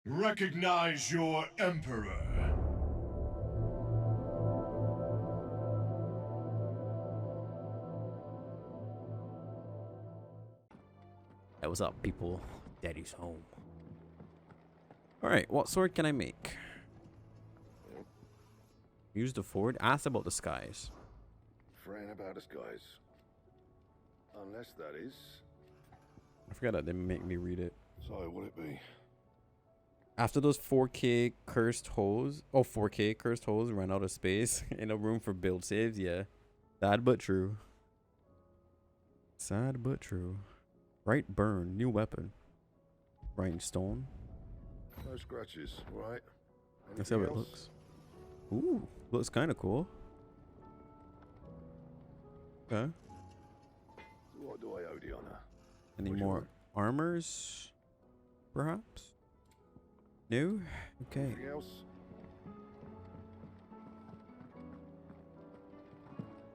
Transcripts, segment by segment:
Recognize your emperor. Hey, what's up, people? Daddy's home. Alright, what sword can I make? Use the forward. Ask about the skies. Fran about the skies. Unless that is. I forgot that didn't make me read it. So, what it be? After those 4K cursed hoes, 4K cursed hoes run out of space in a room for build saves, yeah. Sad but true. Sad but true. Right burn, new weapon. Rhinestone. No scratches, right? Let's see how it looks. Ooh, looks kind of cool. Okay. What do I owe the honor? Any more armors? Perhaps? No? Okay. Anything else?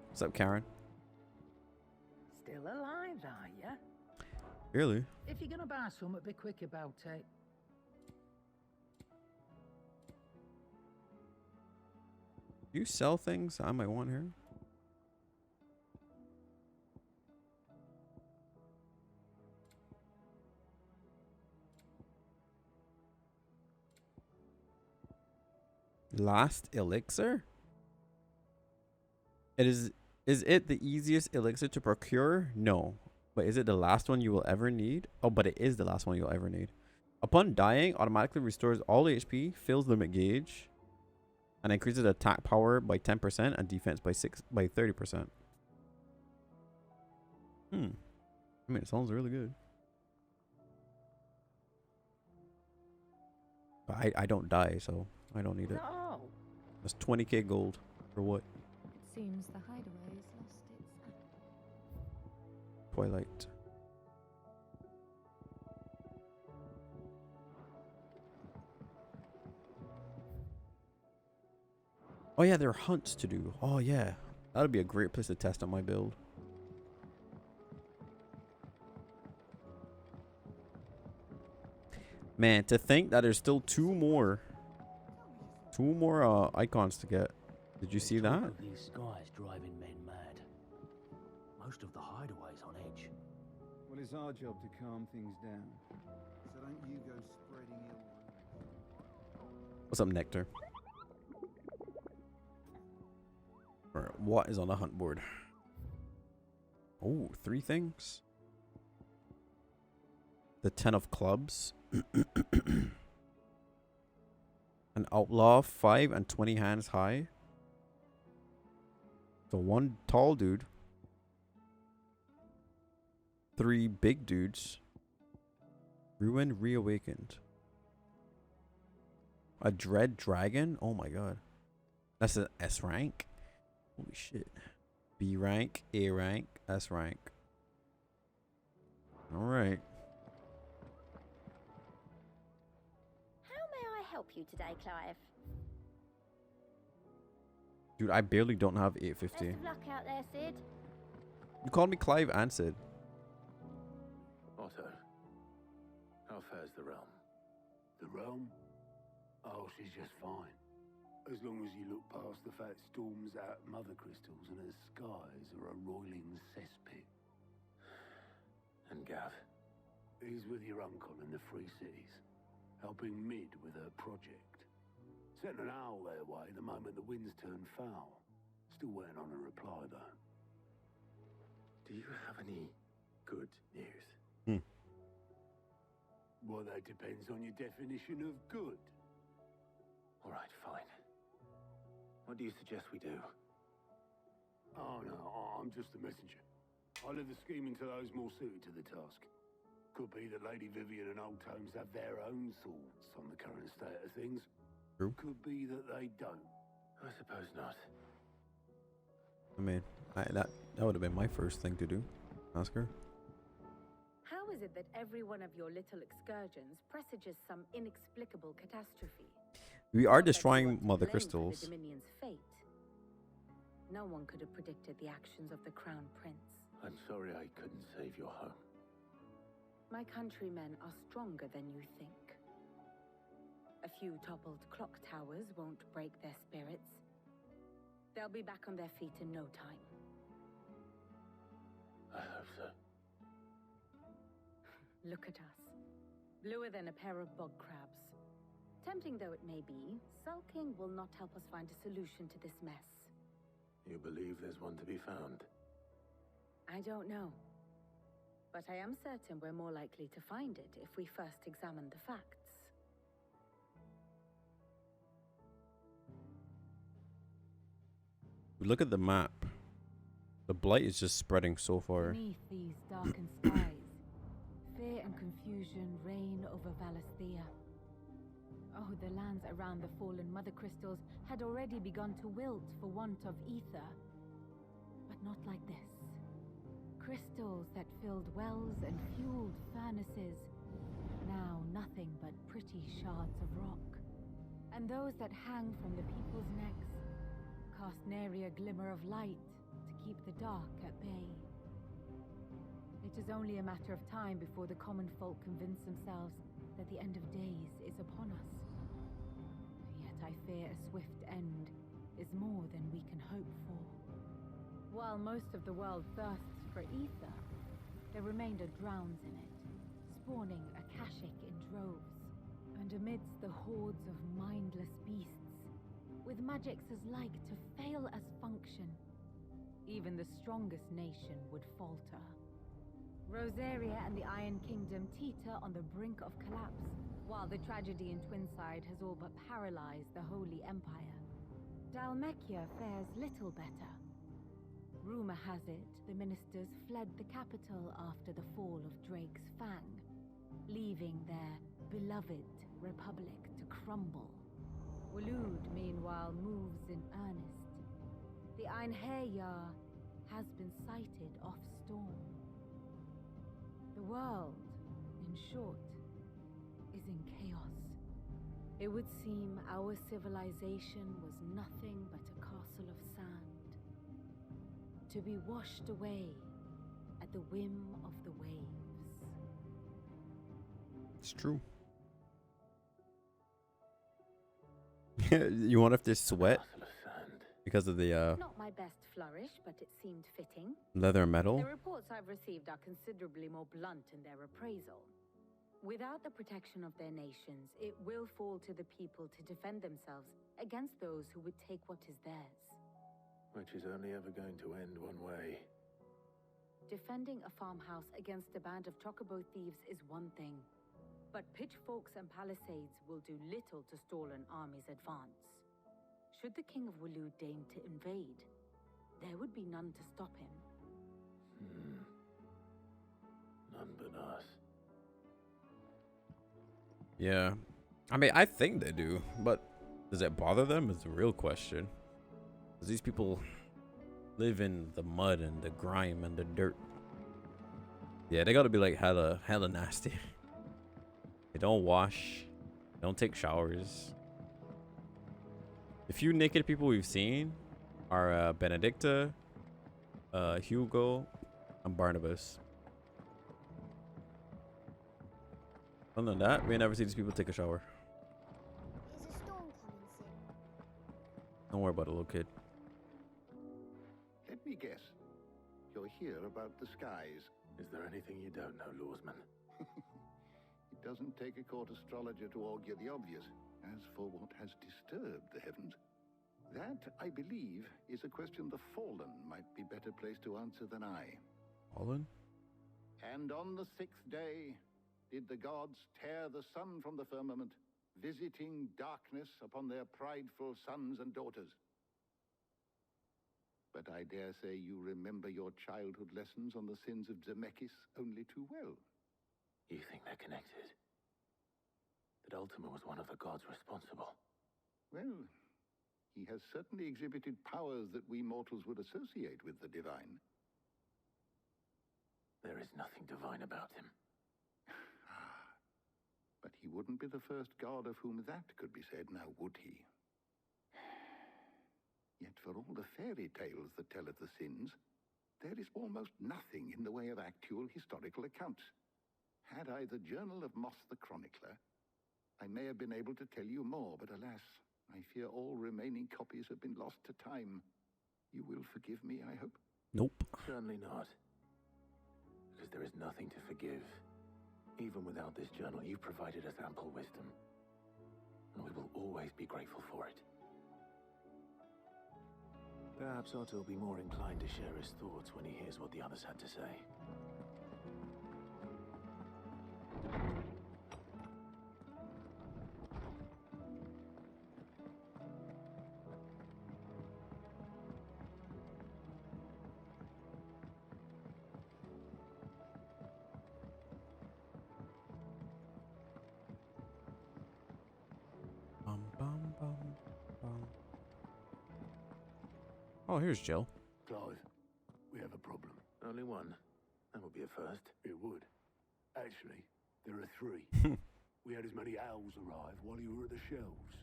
What's up, Karen? Still alive, are ya? Really? If you're gonna buy something, be quick about it. Do you sell things I might want here? Last elixir? Is it the easiest elixir to procure? No. But is it the last one you will ever need? Oh, but it is the last one you'll ever need. Upon dying, automatically restores all HP, fills limit gauge, and increases attack power by 10% and defense by 30%. I mean, it sounds really good. But I don't die, so I don't need it. No. That's 20k gold. For what? It seems the hideaway has lost its. Twilight. Oh yeah, there are hunts to do. Oh yeah. That would be a great place to test out my build. Man, to think that there's still two more icons to get. Did you see that? These skies driving men mad. Most of the hideaways on edge. Well, it's our job to calm things down. So don't you go spreading ill. What's up, Nectar? Alright, what is on the hunt board? Oh, 3 things. The 10 of clubs. An outlaw, 5 and 20 hands high. So 1 tall dude. 3 big dudes. Ruin reawakened. A dread dragon? Oh my god. That's an S rank? Holy shit. B rank, A rank, S rank. Alright. How may I help you today, Clive? Dude, I barely don't have 850. Best of luck out there, Sid. You called me Clive and Sid. Otto, how fares the realm? The realm? Oh, she's just fine. As long as you look past the fat storms out mother crystals and her skies are a roiling cesspit. And Gav? He's with your uncle in the Free Cities, helping Mid with her project. Sent an owl their way the moment the winds turned foul. Still waiting on a reply, though. Do you have any good news? Well, that depends on your definition of good. All right, fine. What do you suggest we do? Oh, no, I'm just a messenger. I leave the scheming to those more suited to the task. Could be that Lady Vivian and Old Tomes have their own thoughts on the current state of things. True. Could be that they don't. I suppose not. I mean, that would have been my first thing to do. Ask her. How is it that every one of your little excursions presages some inexplicable catastrophe? We are Not that you destroying want to mother blame for crystals. The Dominion's fate. No one could have predicted the actions of the Crown Prince. I'm sorry I couldn't save your home. My countrymen are stronger than you think. A few toppled clock towers won't break their spirits. They'll be back on their feet in no time. I hope so. Look at us. Bluer than a pair of bog crabs. Tempting though it may be, sulking will not help us find a solution to this mess. You believe there's one to be found? I don't know. But I am certain we're more likely to find it if we first examine the facts. Look at the map. The blight is just spreading so far. Beneath these darkened skies, fear and confusion reign over Valisthea. Oh, the lands around the fallen mother crystals had already begun to wilt for want of ether. But not like this. Crystals that filled wells and fueled furnaces, now nothing but pretty shards of rock. And those that hang from the people's necks cast nary a glimmer of light to keep the dark at bay. It is only a matter of time before the common folk convince themselves that the end of days is upon us. Yet I fear a swift end is more than we can hope for. While most of the world thirsts for ether, the remainder drowns in it, spawning Akashic in droves. And amidst the hordes of mindless beasts, with magics as like to fail as function, even the strongest nation would falter. Rosaria and the Iron Kingdom teeter on the brink of collapse, while the tragedy in Twinside has all but paralyzed the Holy Empire. Dalmekia fares little better. Rumor has it the ministers fled the capital after the fall of Drake's Fang, leaving their beloved republic to crumble. Waloed, meanwhile, moves in earnest. The Einherjar has been sighted off Storm. The world, in short, is in chaos. It would seem our civilization was nothing but a castle of sand, to be washed away at the whim of the waves. It's true. You wonder if there's sweat because of the Not my best flourish, but it seemed fitting. leather and metal. The reports I've received are considerably more blunt in their appraisal. Without the protection of their nations, it will fall to the people to defend themselves against those who would take what is theirs. Which is only ever going to end one way. Defending a farmhouse against a band of chocobo thieves is one thing, but pitchforks and palisades will do little to stall an army's advance. Should the King of Waloed deign to invade, there would be none to stop him. None but us. Yeah. I mean, I think they do, but does it bother them is the real question. Because these people live in the mud and the grime and the dirt. Yeah, they gotta be like hella nasty. They don't wash, don't take showers. The few naked people we've seen are Benedicta, Hugo, and Barnabas. Other than that, we never see these people take a shower. Is a storm coming soon? Don't worry about it, little kid. Let me guess. You're here about the skies. Is there anything you don't know, Lawsman? It doesn't take a court astrologer to augur the obvious. As for what has disturbed the heavens, that, I believe, is a question the Fallen might be better placed to answer than I. Fallen? And on the 6th day did the gods tear the sun from the firmament, visiting darkness upon their prideful sons and daughters. But I dare say you remember your childhood lessons on the sins of Zemeckis only too well. You think they're connected? That Ultima was one of the gods responsible? Well, he has certainly exhibited powers that we mortals would associate with the divine. There is nothing divine about him. But he wouldn't be the first god of whom that could be said, now would he? Yet for all the fairy tales that tell of the sins, there is almost nothing in the way of actual historical accounts. Had I the Journal of Moss the Chronicler, I may have been able to tell you more, but alas, I fear all remaining copies have been lost to time. You will forgive me, I hope? Nope. Certainly not. Because there is nothing to forgive. Even without this journal, you've provided us ample wisdom. And we will always be grateful for it. Perhaps Otto will be more inclined to share his thoughts when he hears what the others had to say. Bum, bum, bum, bum. Oh, here's Jill. Clive, we have a problem. Only one. That would be a first. It would. Actually, there are three. We had as many owls arrive while you were at the shelves.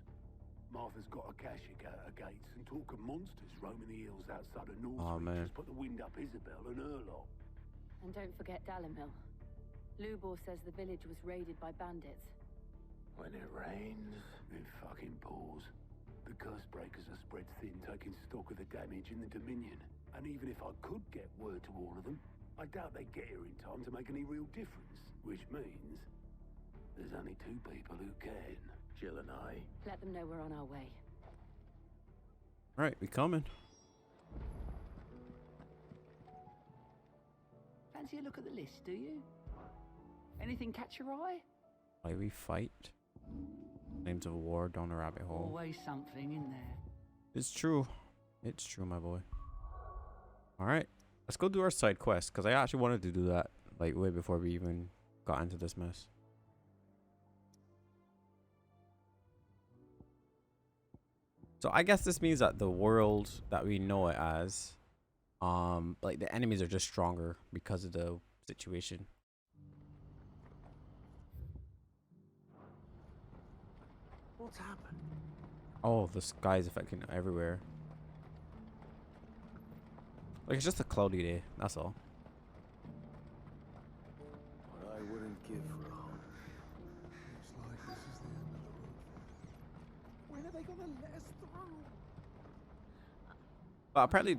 Martha's got a Kashik at her gates, and talk of monsters roaming the hills outside of Northridge Oh, man. just put the wind up Isabel and her lot. And don't forget Dalimil. Lubor says the village was raided by bandits. When it rains... It fucking pours. The curse breakers are spread thin, taking stock of the damage in the Dominion. And even if I could get word to all of them, I doubt they'd get here in time to make any real difference. Which means there's only two people who can. Jill and I... Let them know we're on our way. Right, we coming. Fancy a look at the list, do you? Anything catch your eye? Why we fight? Names of war down the rabbit hole. Always something in there. It's true. It's true, my boy. Alright. Let's go do our side quest, because I actually wanted to do that like way before we even got into this mess. So I guess this means that the world that we know it as, like the enemies are just stronger because of the situation. What's happened? Oh, the sky's affecting everywhere. Like it's just a cloudy day, that's all. What I wouldn't give for a home. Looks like this is the end of the road. When are they gonna let us through? But apparently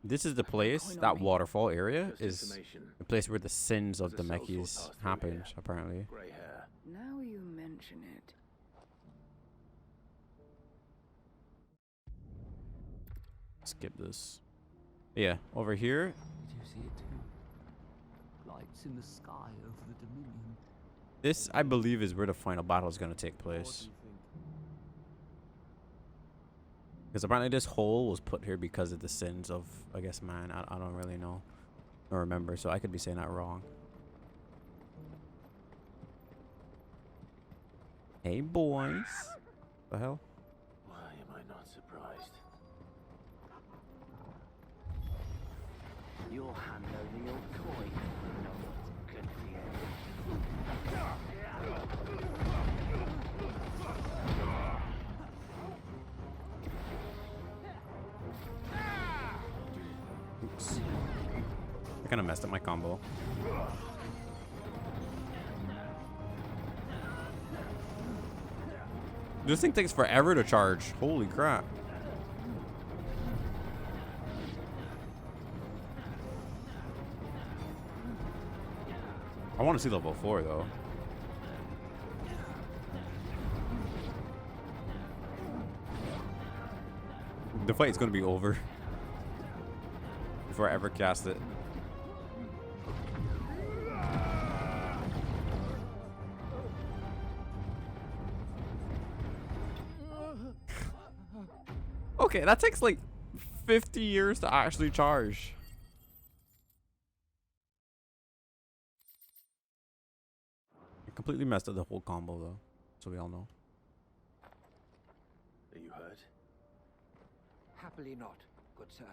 this is the place, that waterfall area Just is information. the place where the sins of the There's a soul Mekis sword passed through happened, here. apparently. Grey hair. Now you mention it. Skip this. Yeah, over here. Did you see it too? Lights in the sky over the Dominion. This, I believe, is where the final battle is going to take place. Because apparently this hole was put here because of the sins of, I guess, man. I don't really know or remember, so I could be saying that wrong. Hey, boys. The hell? Why am I not surprised? You'll hand over your coin. No one's good for you. Oops. I kind of messed up my combo. This thing takes forever to charge. Holy crap. I want to see level 4 though. The fight is going to be over before I ever cast it. Okay, that takes like 50 years to actually charge. I completely messed up the whole combo though, so we all know. Are you hurt? Happily not, good sir.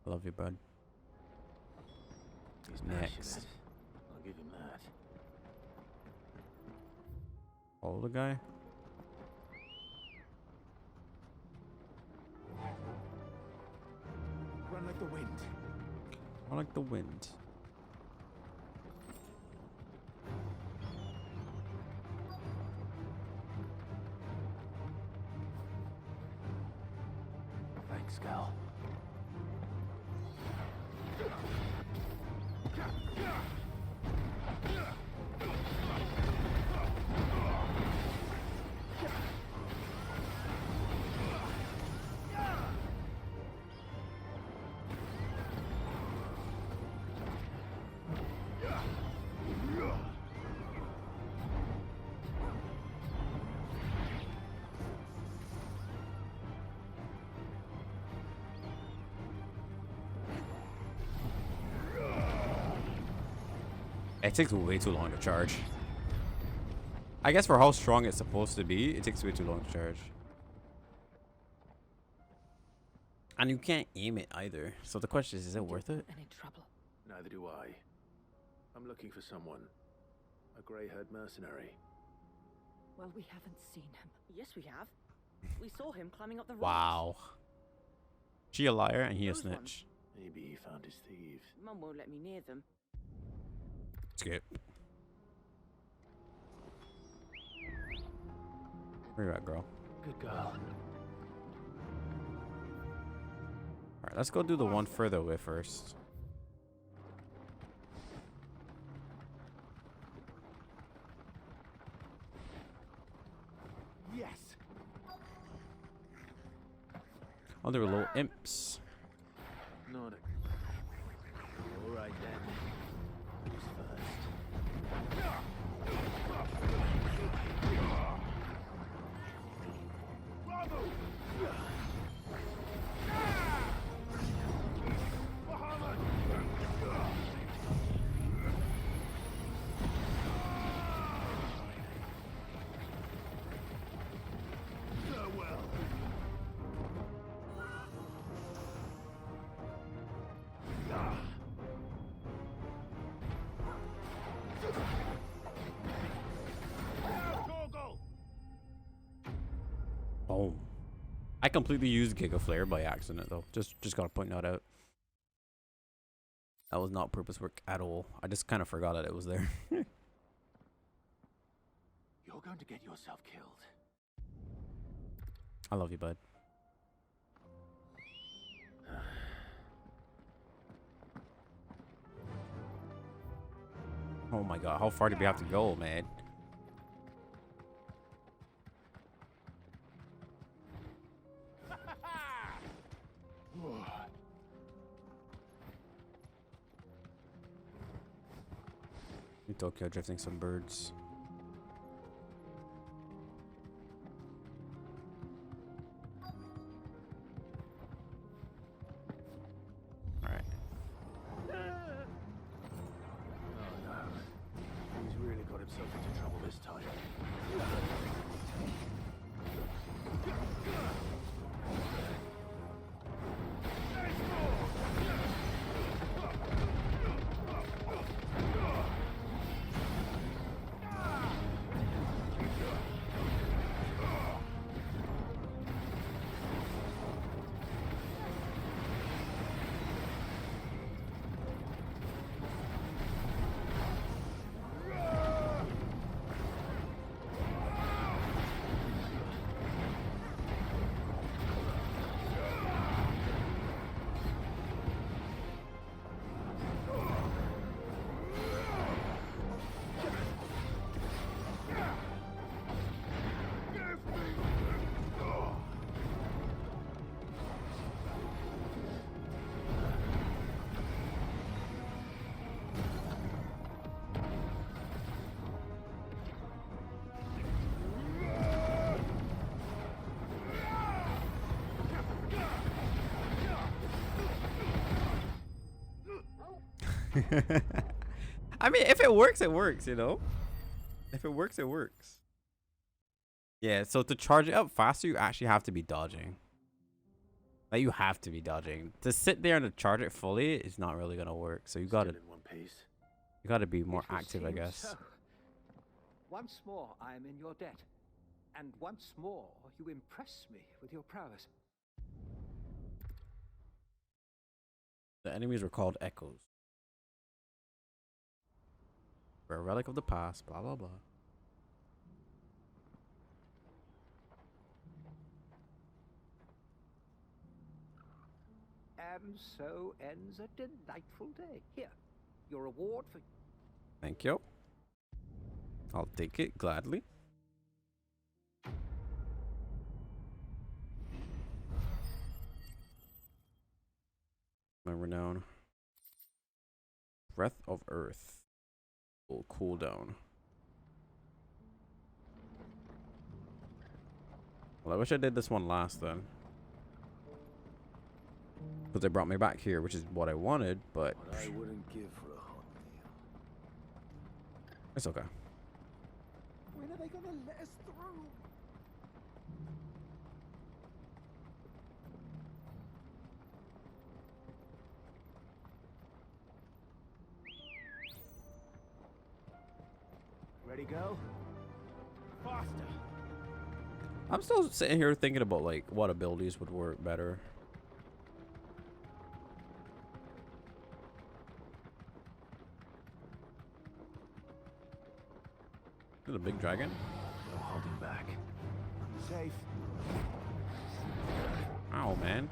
I love you, bud. He's Next. passionate. I'll give him that. Follow the guy. Run like the wind. I like the wind. big skull. It takes way too long to charge. I guess for how strong it's supposed to be, it takes way too long to charge. And you can't aim it either. So the question is it worth it? Any trouble? Neither do I. I'm looking for someone. A grey-haired mercenary. Well, we haven't seen him. Yes, we have. We saw him climbing up the rocks. Wow. She a liar and he a Those ones. snitch. Maybe he found his thieves. Mum won't let me near them. Skip. Where you at, girl? Good girl. Alright, let's go do the one further away first. Yes. Oh, there were little imps. Not a... All right then. Who's first? Boom. I completely used Giga Flare by accident though. Just gotta point that out. That was not purpose work at all. I just kind of forgot that it was there. You're going to get yourself killed. I love you, bud. Oh my god, how far do we have to go, man? In Tokyo drifting some birds. Alright. Oh no. He's really got himself into trouble this time. I mean, if it works, it works, you know? If it works, it works. Yeah, so to charge it up faster, you actually have to be dodging. Like, you have to be dodging. To sit there and to charge it fully is not really going to work. So you got to... Still in one piece. You got to be more It would active, I seem guess. so. Once more, I am in your debt. And once more, you impress me with your prowess. The enemies were called Echoes. We're a relic of the past, blah, blah, blah. And so ends a delightful day. Here, your reward for... Thank you. I'll take it gladly. My renown. Breath of Earth. Will cool down. Well, I wish I did this one last then. Because they brought me back here, which is what I wanted, but... What I wouldn't give for a hot meal. It's okay. When are they gonna let us through? Ready, go? Faster! I'm still sitting here thinking about, like, what abilities would work better. Is it a big dragon? No holding back. Safe. Ow, man.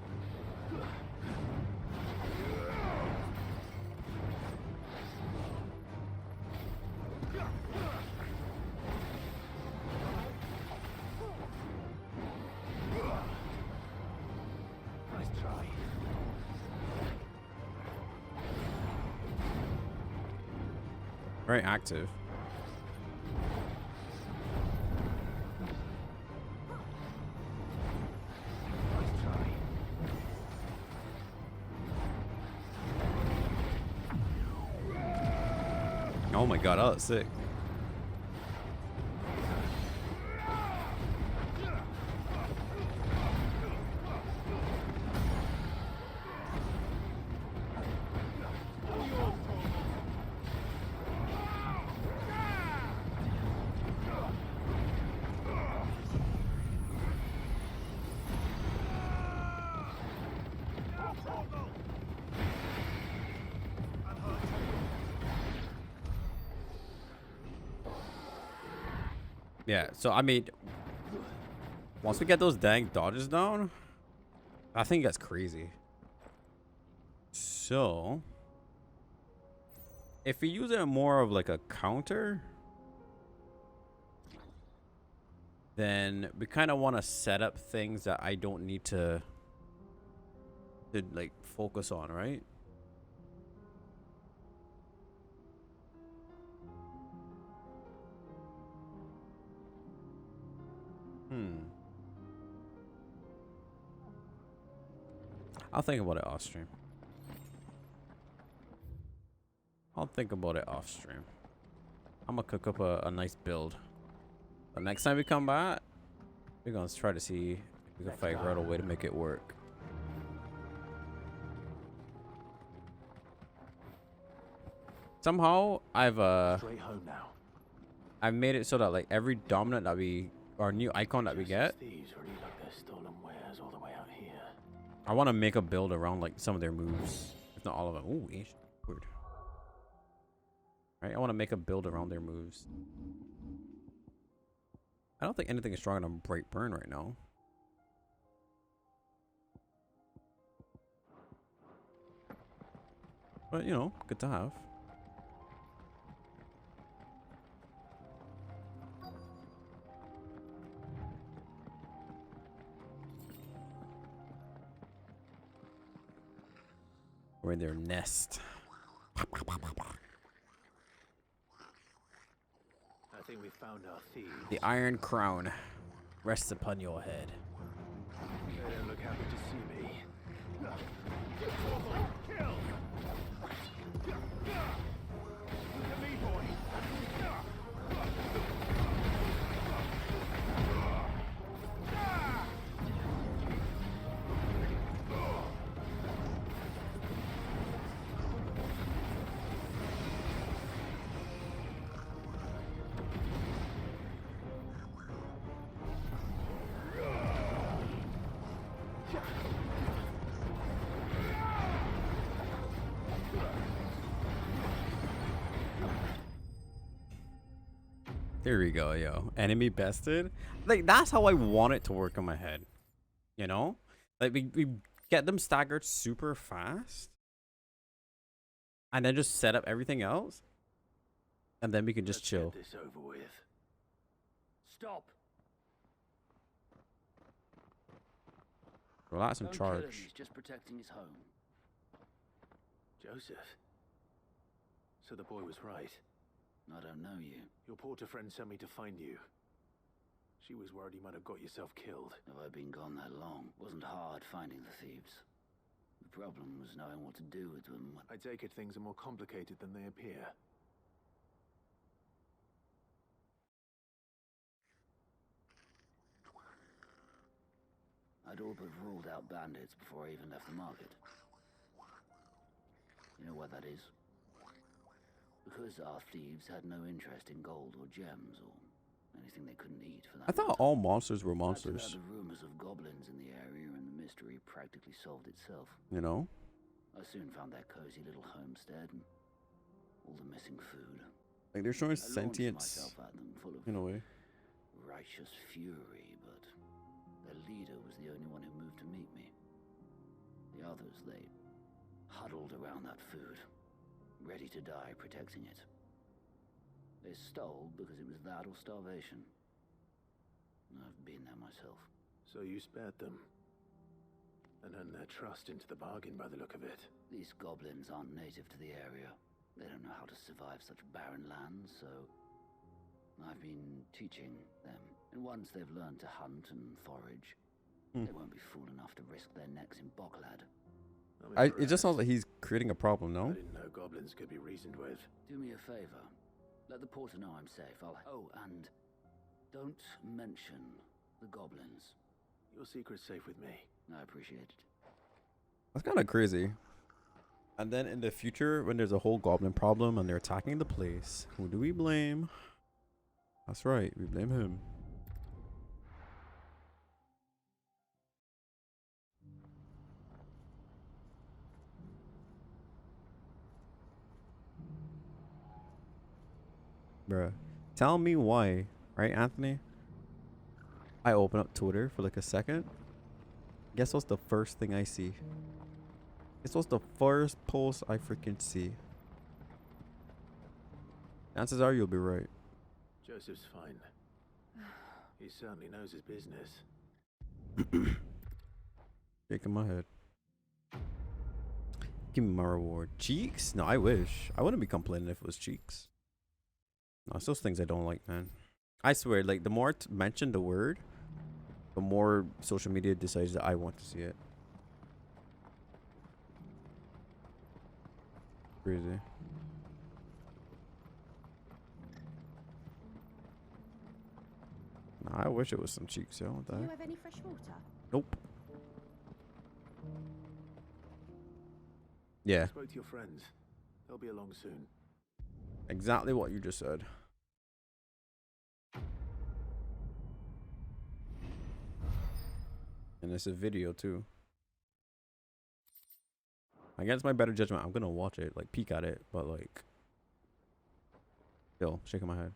Nice try. Very active. Nice try. Oh my god, oh, that's sick. Yeah, so I mean, once we get those dang dodges down, I think that's crazy. So, if we use it more of like a counter, then we kind of want to set up things that I don't need to like focus on, right? I'll think about it off stream. I'll think about it off stream. I'm gonna cook up a nice build. But next time we come back, we're gonna try to see if we can figure out a way to make it work. Somehow I've Straight home now. I've made it so that like every dominant that we, or new icon that we get, Thieves really like their stolen wares all the way out here. I want to make a build around like some of their moves, if not all of them. Ooh, ancient word. Right, I want to make a build around their moves. I don't think anything is stronger than Bright Burn right now. But you know, good to have. We're in their nest. I think we found our thieves. The Iron Crown rests upon your head. They don't look happy to see me. Kill! Look at me, boy! There we go, yo. Enemy bested. Like, that's how I want it to work in my head. You know? Like, we get them staggered super fast, and then just set up everything else, and then we can just chill. Get this over with. Stop. Relax and Don't kill him, charge. he's just protecting his home. Joseph. So the boy was right. I don't know you. Your porter friend sent me to find you. She was worried you might have got yourself killed. Have I been gone that long? Wasn't hard finding the thieves. The problem was knowing what to do with them. I take it things are more complicated than they appear. I'd all but ruled out bandits before I even left the market. You know why that is? Because our thieves had no interest in gold or gems or anything they couldn't eat for that I thought matter. all monsters were Add to that monsters. the rumors of goblins in the area and the mystery practically solved itself. You know? I soon found their cozy little homestead and all the missing food. Like they're showing I launched sentience myself at them full of in a way. righteous fury, but their leader was the only one who moved to meet me. The others, they huddled around that food, ready to die protecting it. They stole because it was that or starvation. I've been there myself. So you spared them. And earned their trust into the bargain by the look of it. These goblins aren't native to the area. They don't know how to survive such barren lands, so I've been teaching them. And once they've learned to hunt and forage, they won't be fool enough to risk their necks in Bocklad. It just sounds like he's creating a problem, I no? didn't know goblins could be reasoned with. Do me a favor. Let the porter know I'm safe. Oh, and don't mention the goblins. Your secret's safe with me. I appreciate it. That's kind of crazy. And then in the future, when there's a whole goblin problem and they're attacking the place, who do we blame? That's right, we blame him. Bruh, tell me why, right, Anthony? I open up Twitter for like a second. Guess what's the first thing I see? Guess what's the first post I freaking see? Chances are you'll be right. Joseph's fine. He certainly knows his business. Shaking my head. Give me my reward. Cheeks? No, I wish. I wouldn't be complaining if it was cheeks. No, it's those things I don't like, man. I swear, like, the more I mention the word, the more social media decides that I want to see it. Crazy. Nah, I wish it was some cheeks, yo. What the Do you heck? have any fresh water? Nope. Yeah, Spoke to your friends. They'll be along soon. exactly what you just said. And it's a video too. Against my better judgment, I'm gonna watch it, like peek at it, but like, still shaking my head.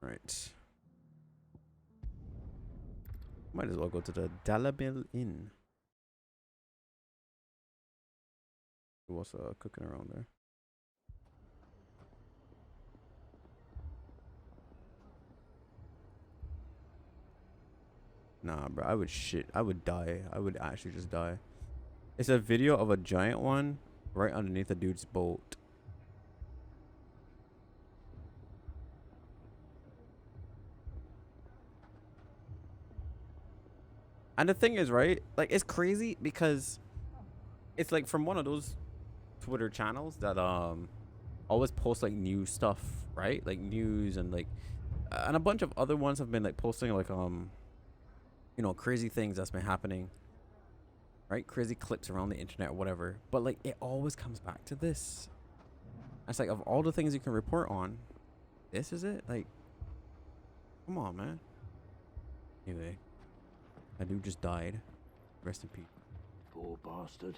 Right. Might as well go to the Dalabil Inn. What's cooking around there? Nah, bro, I would shit. I would die. I would actually just die. It's a video of a giant one right underneath a dude's boat. And the thing is, right? Like, it's crazy because it's like from one of those Twitter channels that always post like new stuff, right? Like news and like and a bunch of other ones have been like posting like you know, crazy things that's been happening, right? Crazy clips around the internet or whatever. But like it always comes back to this. It's like of all the things you can report on, this is it? Like, come on, man. Anyway, that dude just died. Rest in peace. Poor bastard.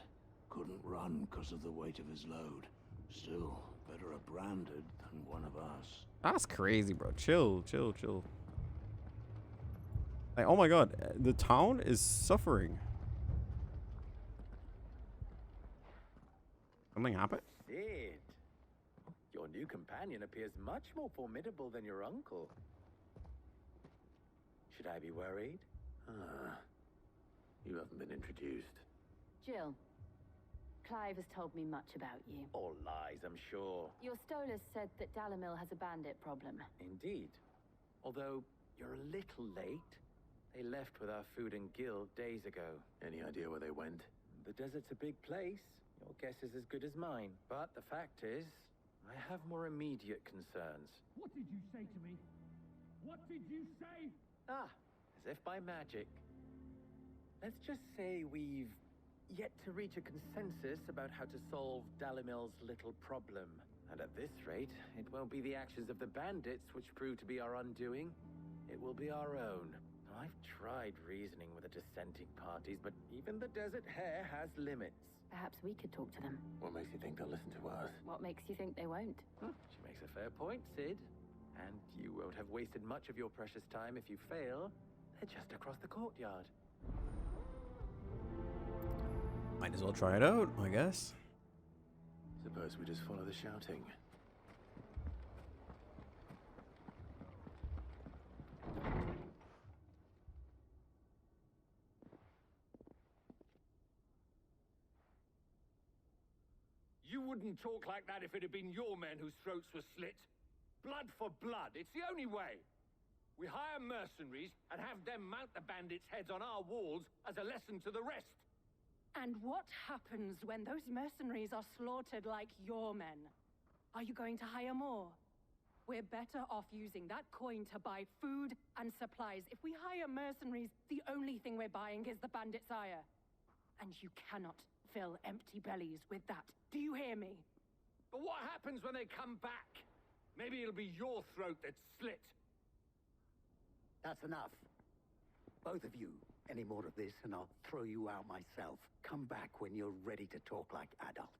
Couldn't run because of the weight of his load. Still, better a branded than one of us. That's crazy, bro. Chill, chill, chill. Like, oh my god, the town is suffering. Something happened? Sid, your new companion appears much more formidable than your uncle. Should I be worried? You haven't been introduced. Jill, Clive has told me much about you. All lies, I'm sure. Your Stolas said that Dalamil has a bandit problem. Indeed. Although, you're a little late. They left with our food and guild days ago. Any idea where they went? The desert's a big place. Your guess is as good as mine. But the fact is, I have more immediate concerns. What did you say to me? What did you say? Ah, as if by magic. Let's just say we've yet to reach a consensus about how to solve Dalimil's little problem. And at this rate, it won't be the actions of the bandits which prove to be our undoing. It will be our own. I've tried reasoning with the dissenting parties, but even the Desert Hare has limits. Perhaps we could talk to them. What makes you think they'll listen to us? What makes you think they won't? She makes a fair point, Sid. And you won't have wasted much of your precious time if you fail. They're just across the courtyard. Might as well try it out, I guess. Suppose we just follow the shouting. You wouldn't talk like that if it had been your men whose throats were slit. Blood for blood, it's the only way. We hire mercenaries and have them mount the bandits' heads on our walls as a lesson to the rest. And what happens when those mercenaries are slaughtered like your men? Are you going to hire more? We're better off using that coin to buy food and supplies. If we hire mercenaries, the only thing we're buying is the bandits' ire. And you cannot fill empty bellies with that. Do you hear me? But what happens when they come back? Maybe it'll be your throat that's slit. That's enough. Both of you. Any more of this and I'll throw you out myself. Come back when you're ready to talk like adults.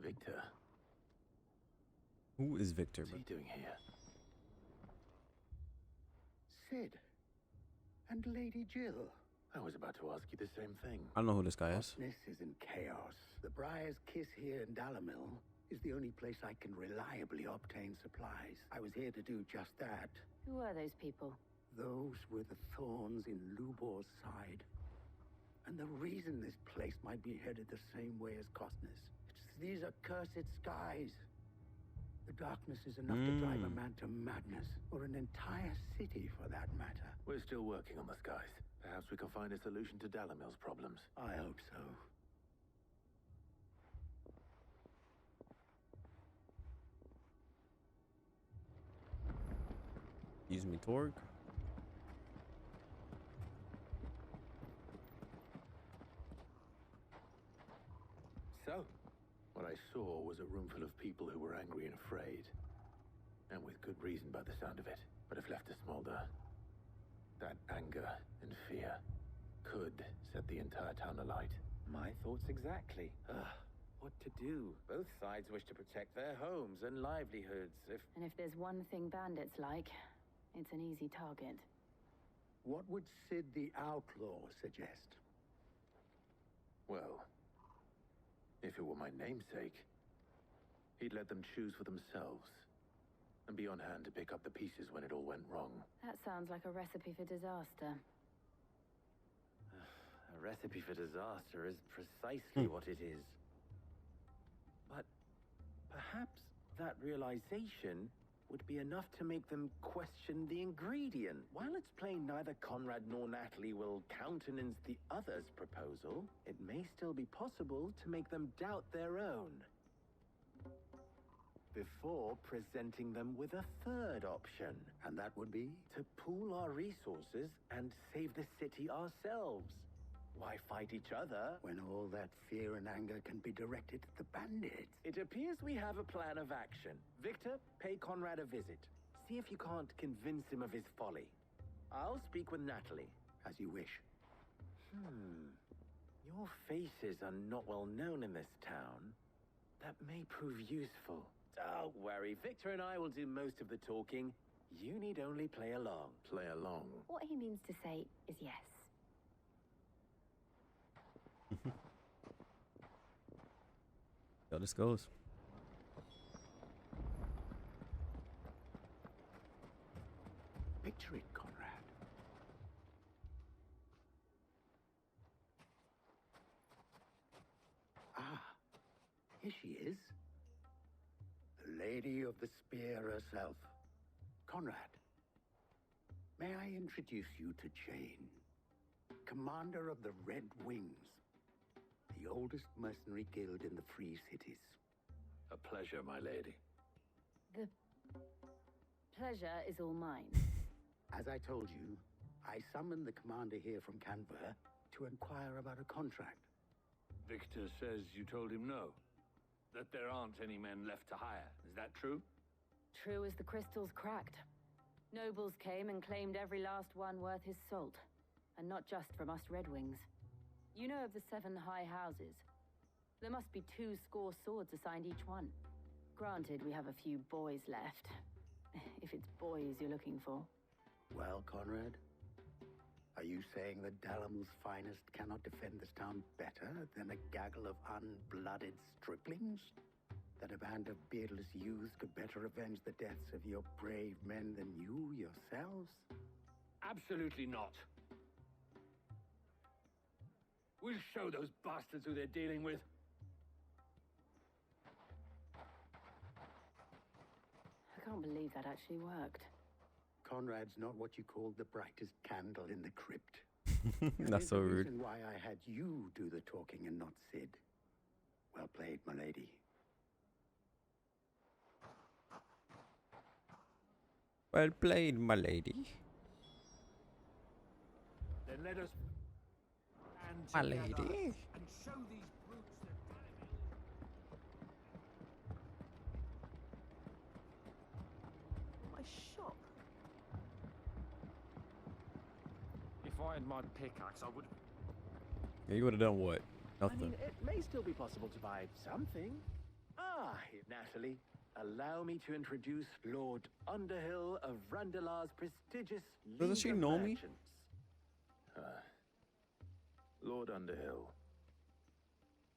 Victor. Who is Victor? What's he doing here? Sid. And Lady Jill. I was about to ask you the same thing. I don't know who this guy is. This is in chaos. The Briar's Kiss here in Dalamil is the only place I can reliably obtain supplies. I was here to do just that. Who are those people? Those were the thorns in Lubor's side. And the reason this place might be headed the same way as Costner's. These accursed skies. The darkness is enough to drive a man to madness, or an entire city for that matter. We're still working on the skies. Perhaps we can find a solution to Dalamil's problems. I hope so. Use me torque. So, what I saw was a room full of people who were angry and afraid. And with good reason by the sound of it. But if left to smolder, that anger and fear could set the entire town alight. My thoughts exactly. What to do? Both sides wish to protect their homes and livelihoods. And if there's one thing bandits like, it's an easy target. What would Sid the Outlaw suggest? Well, if it were my namesake, he'd let them choose for themselves. And be on hand to pick up the pieces when it all went wrong. That sounds like a recipe for disaster. A recipe for disaster is precisely what it is. But perhaps that realization would be enough to make them question the ingredient. While it's plain neither Conrad nor Natalie will countenance the other's proposal, it may still be possible to make them doubt their own. Before presenting them with a third option. And that would be? To pool our resources and save the city ourselves. Why fight each other when all that fear and anger can be directed at the bandits? It appears we have a plan of action. Victor, pay Conrad a visit. See if you can't convince him of his folly. I'll speak with Natalie. As you wish. Your Your faces are not well known in this town. That may prove useful. Don't worry, Victor and I will do most of the talking. You need only play along. Play along. What he means to say is yes. How this goes. Picture it, Conrad. Ah, here she is. The Lady of the Spear herself. Conrad, may I introduce you to Jane, commander of the Red Wings, the oldest mercenary guild in the Free Cities. A pleasure, my lady. The pleasure is all mine. As I told you, I summoned the commander here from Canberra to inquire about a contract. Victor says you told him no. That there aren't any men left to hire. Is that true? True as the crystals cracked. Nobles came and claimed every last one worth his salt. And not just from us Red Wings. You know of the 7 high houses. There must be 2 score swords assigned each one. Granted, we have a few boys left. If it's boys you're looking for. Well, Conrad, are you saying that Dalamil's finest cannot defend this town better than a gaggle of unblooded striplings? That a band of beardless youths could better avenge the deaths of your brave men than you yourselves? Absolutely not. We'll show those bastards who they're dealing with. I can't believe that actually worked. Conrad's not what you call the brightest candle in the crypt. That's so rude. Reason why I had you do the talking and not Sid. Well played, my lady. Well played, my lady. Then let us My together lady. and show these brutes that What a shock. If I had my pickaxe, I would. Yeah, you would have done what? I Nothing. mean, it may still be possible to buy something. Ah, Natalie, allow me to introduce Lord Underhill of Randalar's prestigious Doesn't she League of know me? Merchants. Lord Underhill,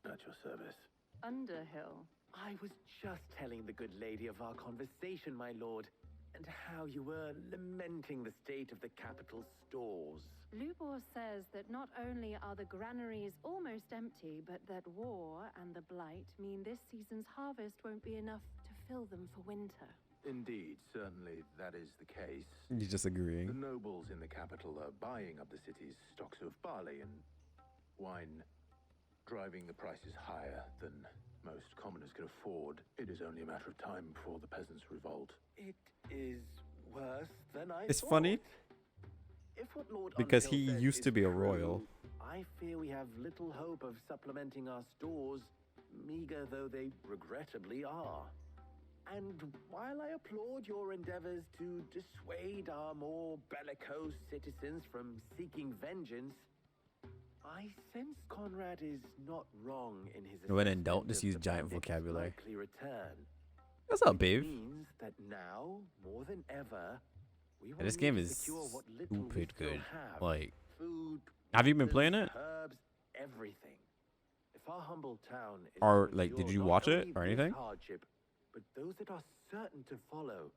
at your service. Underhill. I was just telling the good lady of our conversation, my lord, and how you were lamenting the state of the capital's stores. Lubor says that not only are the granaries almost empty, but that war and the blight mean this season's harvest won't be enough to fill them for winter. Indeed, certainly that is the case. You're just agreeing. The nobles in the capital are buying up the city's stocks of barley and wine, driving the prices higher than most commoners can afford. It is only a matter of time before the peasants revolt. It is worse than I It's thought. funny If what Lord because Underhill he says used is to be a true, royal. I fear we have little hope of supplementing our stores, meager though they regrettably are. And while I applaud your endeavors to dissuade our more bellicose citizens from seeking vengeance, I sense Conrad is not wrong in his When in doubt, assessment just of use the giant bandits' vocabulary. likely return. What's up, It babe? means that now, more than ever, we will This need game to is secure what little we stupid still good. have. Like, Food, have you been waters, playing it? herbs, everything. If our humble town is Or, to like, did endure you not watch it only or this anything? hardship, but those that are certain to follow,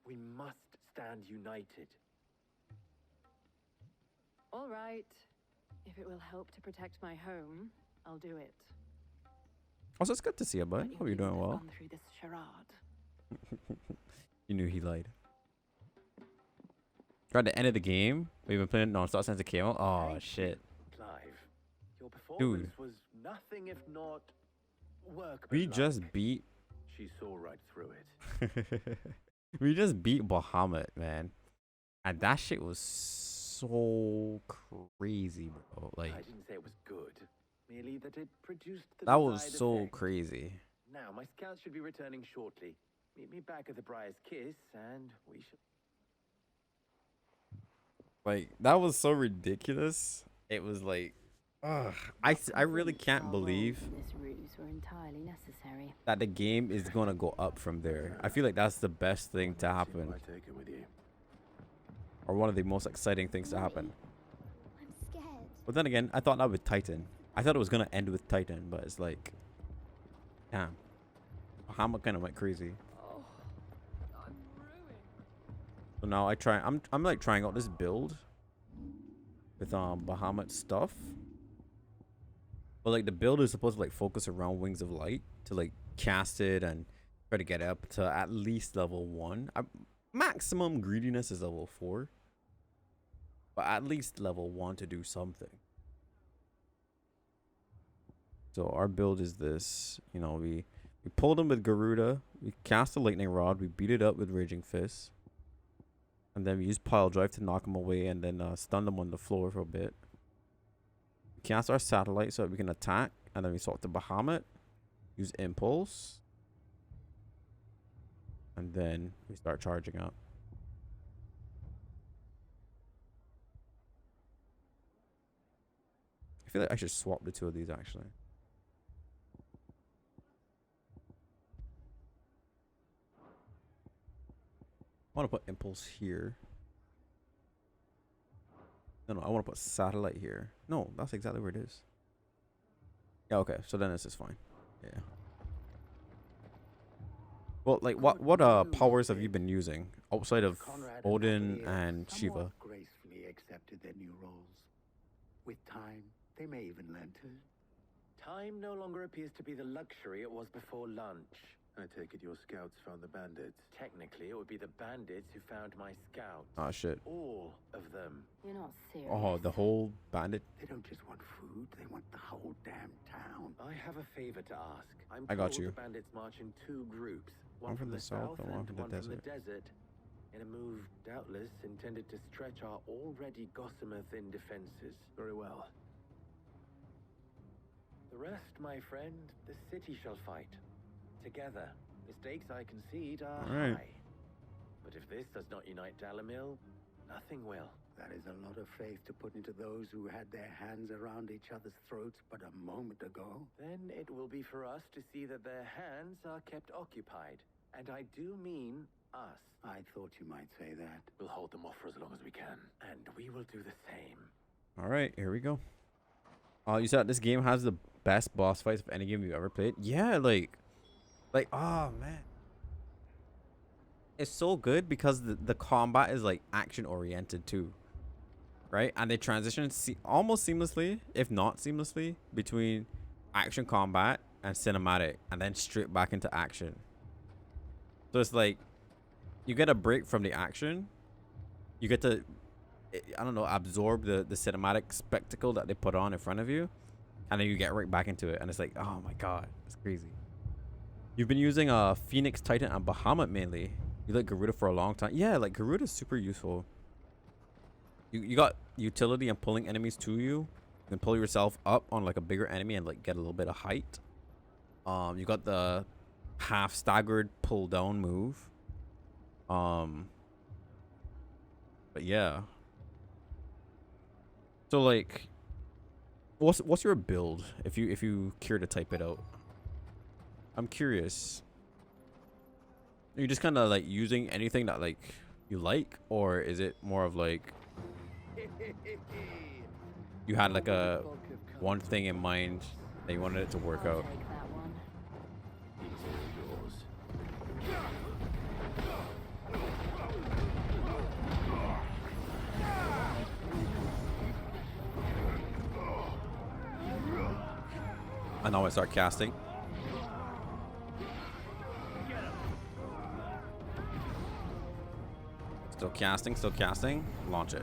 we must stand united. All right. If it will help to protect my home, I'll do it. Also, it's good to see you, bud. Hope you're doing well. Gone through this charade. You knew he lied. At the end of the game, we've been playing non-stop since it came out. Oh, Thank shit. you, Clive. Your performance was nothing if not workmanlike. We just beat... She saw right through it. we just beat Bahamut, man. And that shit was so crazy, bro. Like, I didn't say it was good. Merely that it produced the that was desired so effect. crazy. Now, my scouts should be returning shortly. Meet me back at the Briar's Kiss, and we shall... Like, that was so ridiculous. It was like, I really can't believe This ruse were entirely necessary. that the game is gonna go up from there. I feel like that's the best thing to happen, Take it with you. or one of the most exciting things to happen. I'm scared. But then again, I thought that with Titan. I thought it was gonna end with Titan, but it's like, damn, Bahamut kind of went crazy. Oh, I'm ruined. So now I'm like trying out this build with Bahamut stuff. But like the build is supposed to like focus around Wings of Light to like cast it and try to get up to at least level 1. Maximum greediness is level 4. But at least level 1 to do something. So our build is this. You know, we pulled him with Garuda. We cast a Lightning Rod. We beat it up with Raging Fist. And then we use Pile Drive to knock him away and then stun them on the floor for a bit. We cast our Satellite so that we can attack. And then we swap to Bahamut. Use Impulse. And then we start charging up. I feel like I should swap the two of these actually. I want to put Impulse here. No, I want to put Satellite here. No, that's exactly where it is. Yeah, okay. So then this is fine. Yeah. Well, like, what powers have you been using outside of Odin and Shiva? Gracefully accepted their new roles. With time, they may even learn to. Time no longer appears to be the luxury it was before lunch. I take it your scouts found the bandits. Technically, it would be the bandits who found my scouts. Oh, shit. All of them. You're not serious. Oh, the whole bandit. They don't just want food, they want the whole damn town. I have a favor to ask. I got you. The bandits march in 2 groups. One from the south and one from the desert. In a move doubtless intended to stretch our already gossamer thin defenses. Very well. The rest, my friend, the city shall fight. Together. The stakes I concede are high. But if this does not unite Dalimil, nothing will. That is a lot of faith to put into those who had their hands around each other's throats but a moment ago. Then it will be for us to see that their hands are kept occupied. And I do mean us. I thought you might say that. We'll hold them off for as long as we can. And we will do the same. Alright, here we go. You said this game has the best boss fights of any game you've ever played? Yeah, like, oh man. It's so good because the combat is like action oriented too. Right? And they transition almost seamlessly, if not seamlessly, between action combat and cinematic, and then straight back into action. So it's like, you get a break from the action. You get to, I don't know, absorb the cinematic spectacle that they put on in front of you. And then you get right back into it. And it's like, oh my god, it's crazy. You've been using Phoenix, Titan, and Bahamut mainly. You like Garuda for a long time. Yeah, like Garuda's super useful. You got utility and pulling enemies to you. You can pull yourself up on like a bigger enemy and like get a little bit of height. You got the half staggered pull down move. But yeah. So like, what's your build if you care to type it out? I'm curious. Are you just kind of like using anything that like you like, or is it more of like you had like a one thing in mind that you wanted it to work out? And now I start casting. Still casting, still casting. Launch it.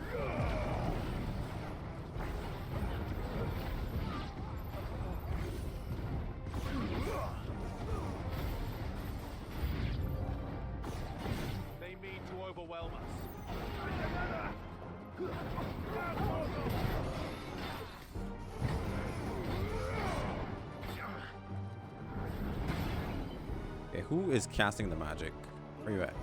They mean to overwhelm us. Okay, who is casting the magic? Where you at?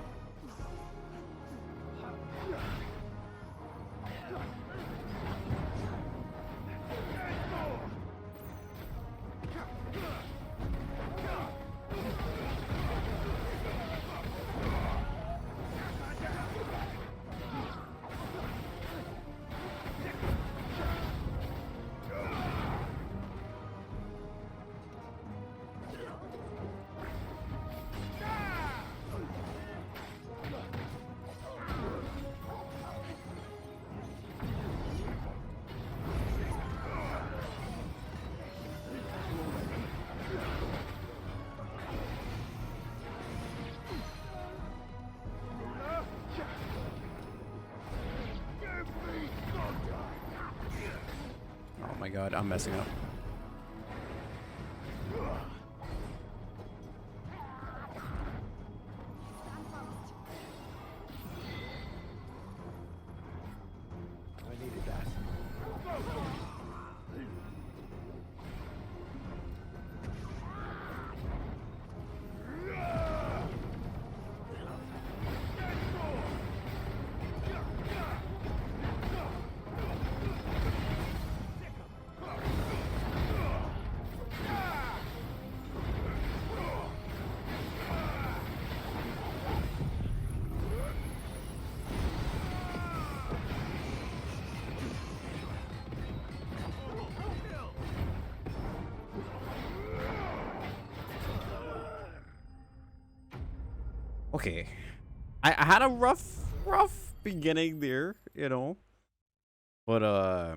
god, I'm messing up. I needed that. Okay, I had a rough beginning there, you know, but I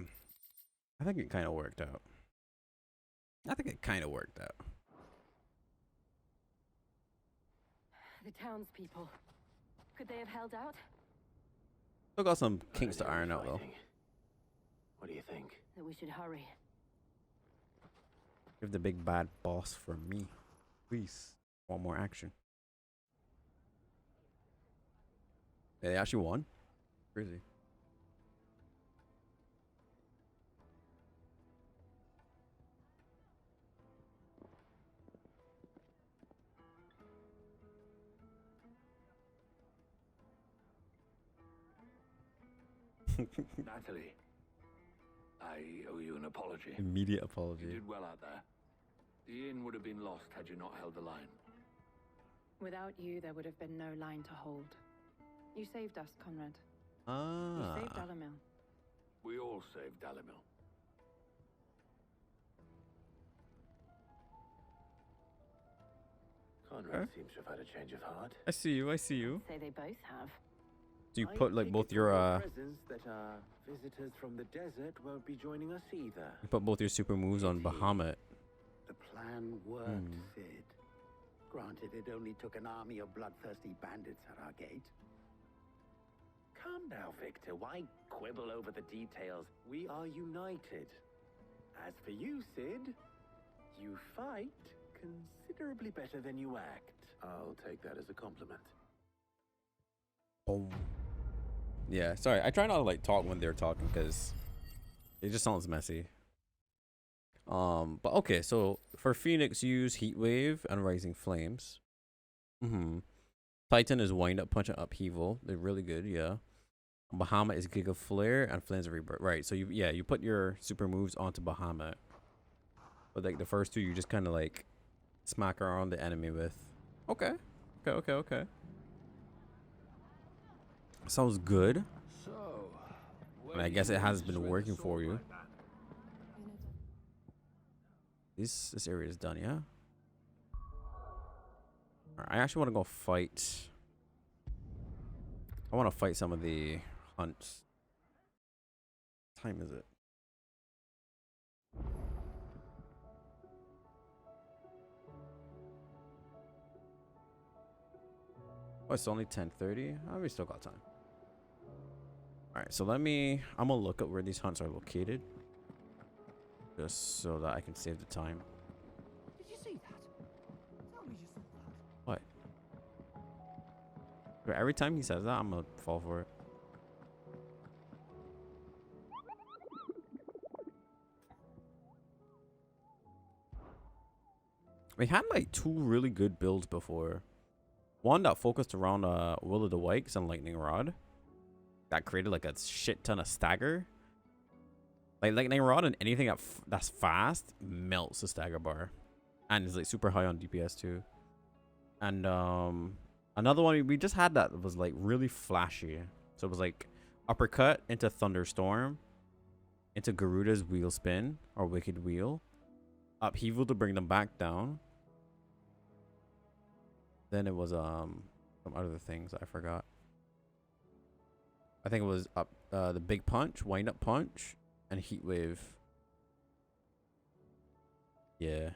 think it kind of worked out. The townspeople. Could they have held out? Still got some kinks to iron out though. What do you think? That we should hurry. Give the big bad boss for me, please. Want more action? Yeah, they actually won. Crazy. Natalie, I owe you an apology. Immediate You apology. did well out there. The inn would have been lost had you not held the line. Without you, there would have been no line to hold. You saved us, Conrad. Ah. You saved Alamil. We all saved Dalimil. Conrad seems to have had a change of heart. I see you. Say they both have. So you put like both your presents that our visitors from the desert won't be joining us either. you put both your super moves on Bahamut. The plan worked, Sid. Granted, it only took an army of bloodthirsty bandits at our gate. Calm now, Victor. Why quibble over the details? We are united. As for you, Sid, you fight considerably better than you act. I'll take that as a compliment. Boom. Yeah, sorry. I try not to like talk when they're talking because it just sounds messy. But okay, so for Phoenix, use Heat Wave and Rising Flames. Titan is Wind Up, Punch, and Upheaval. They're really good, yeah. Bahamut is Giga Flare and Flames of Rebirth. Right, so you put your super moves onto Bahamut. But like the first two, you just kind of like smack around the enemy with. Okay. Sounds good. So, And I guess it has been working for you. This area is done, yeah? Alright, I actually want to go fight. I want to fight some of the hunts. What time is it? Oh, it's only 10:30. Oh, we still got time. Alright, so I'm gonna look up where these hunts are located. Just so that I can save the time. Did you see that? Tell me you saw that. What? Bro, every time he says that, I'm gonna fall for it. We had like two really good builds before. One that focused around Will of the Wisps and Lightning Rod. That created like a shit ton of stagger. Like Lightning Rod and anything that's fast melts the stagger bar. And is like super high on DPS too. And another one we just had that was like really flashy. So it was like uppercut into Thunderstorm, into Garuda's Wheel Spin or Wicked Wheel, Upheaval to bring them back down. Then it was some other things I forgot. I think it was the Big Punch, Wind Up Punch, and Heat Wave. Yeah,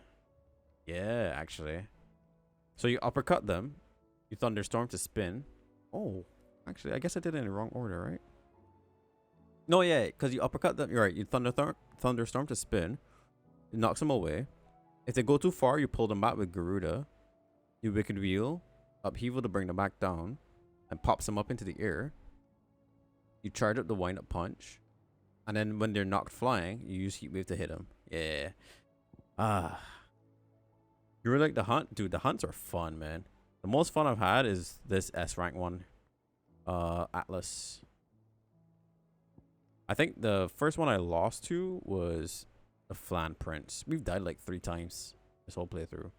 actually. So you uppercut them, you Thunderstorm to spin. Oh, actually, I guess I did it in the wrong order, right? No, yeah, because you uppercut them. You're right. You thunderstorm to spin. It knocks them away. If they go too far, you pull them back with Garuda. You wicked wheel, upheaval to bring them back down, and pops them up into the air. You charge up the wind up punch, and then when they're knocked flying, you use heat wave to hit them. Yeah. You really like the hunt, dude? The hunts are fun, man. The most fun I've had is this S rank one, Atlas. I think the first one I lost to was the Flan Prince. We've died like 3 times this whole playthrough.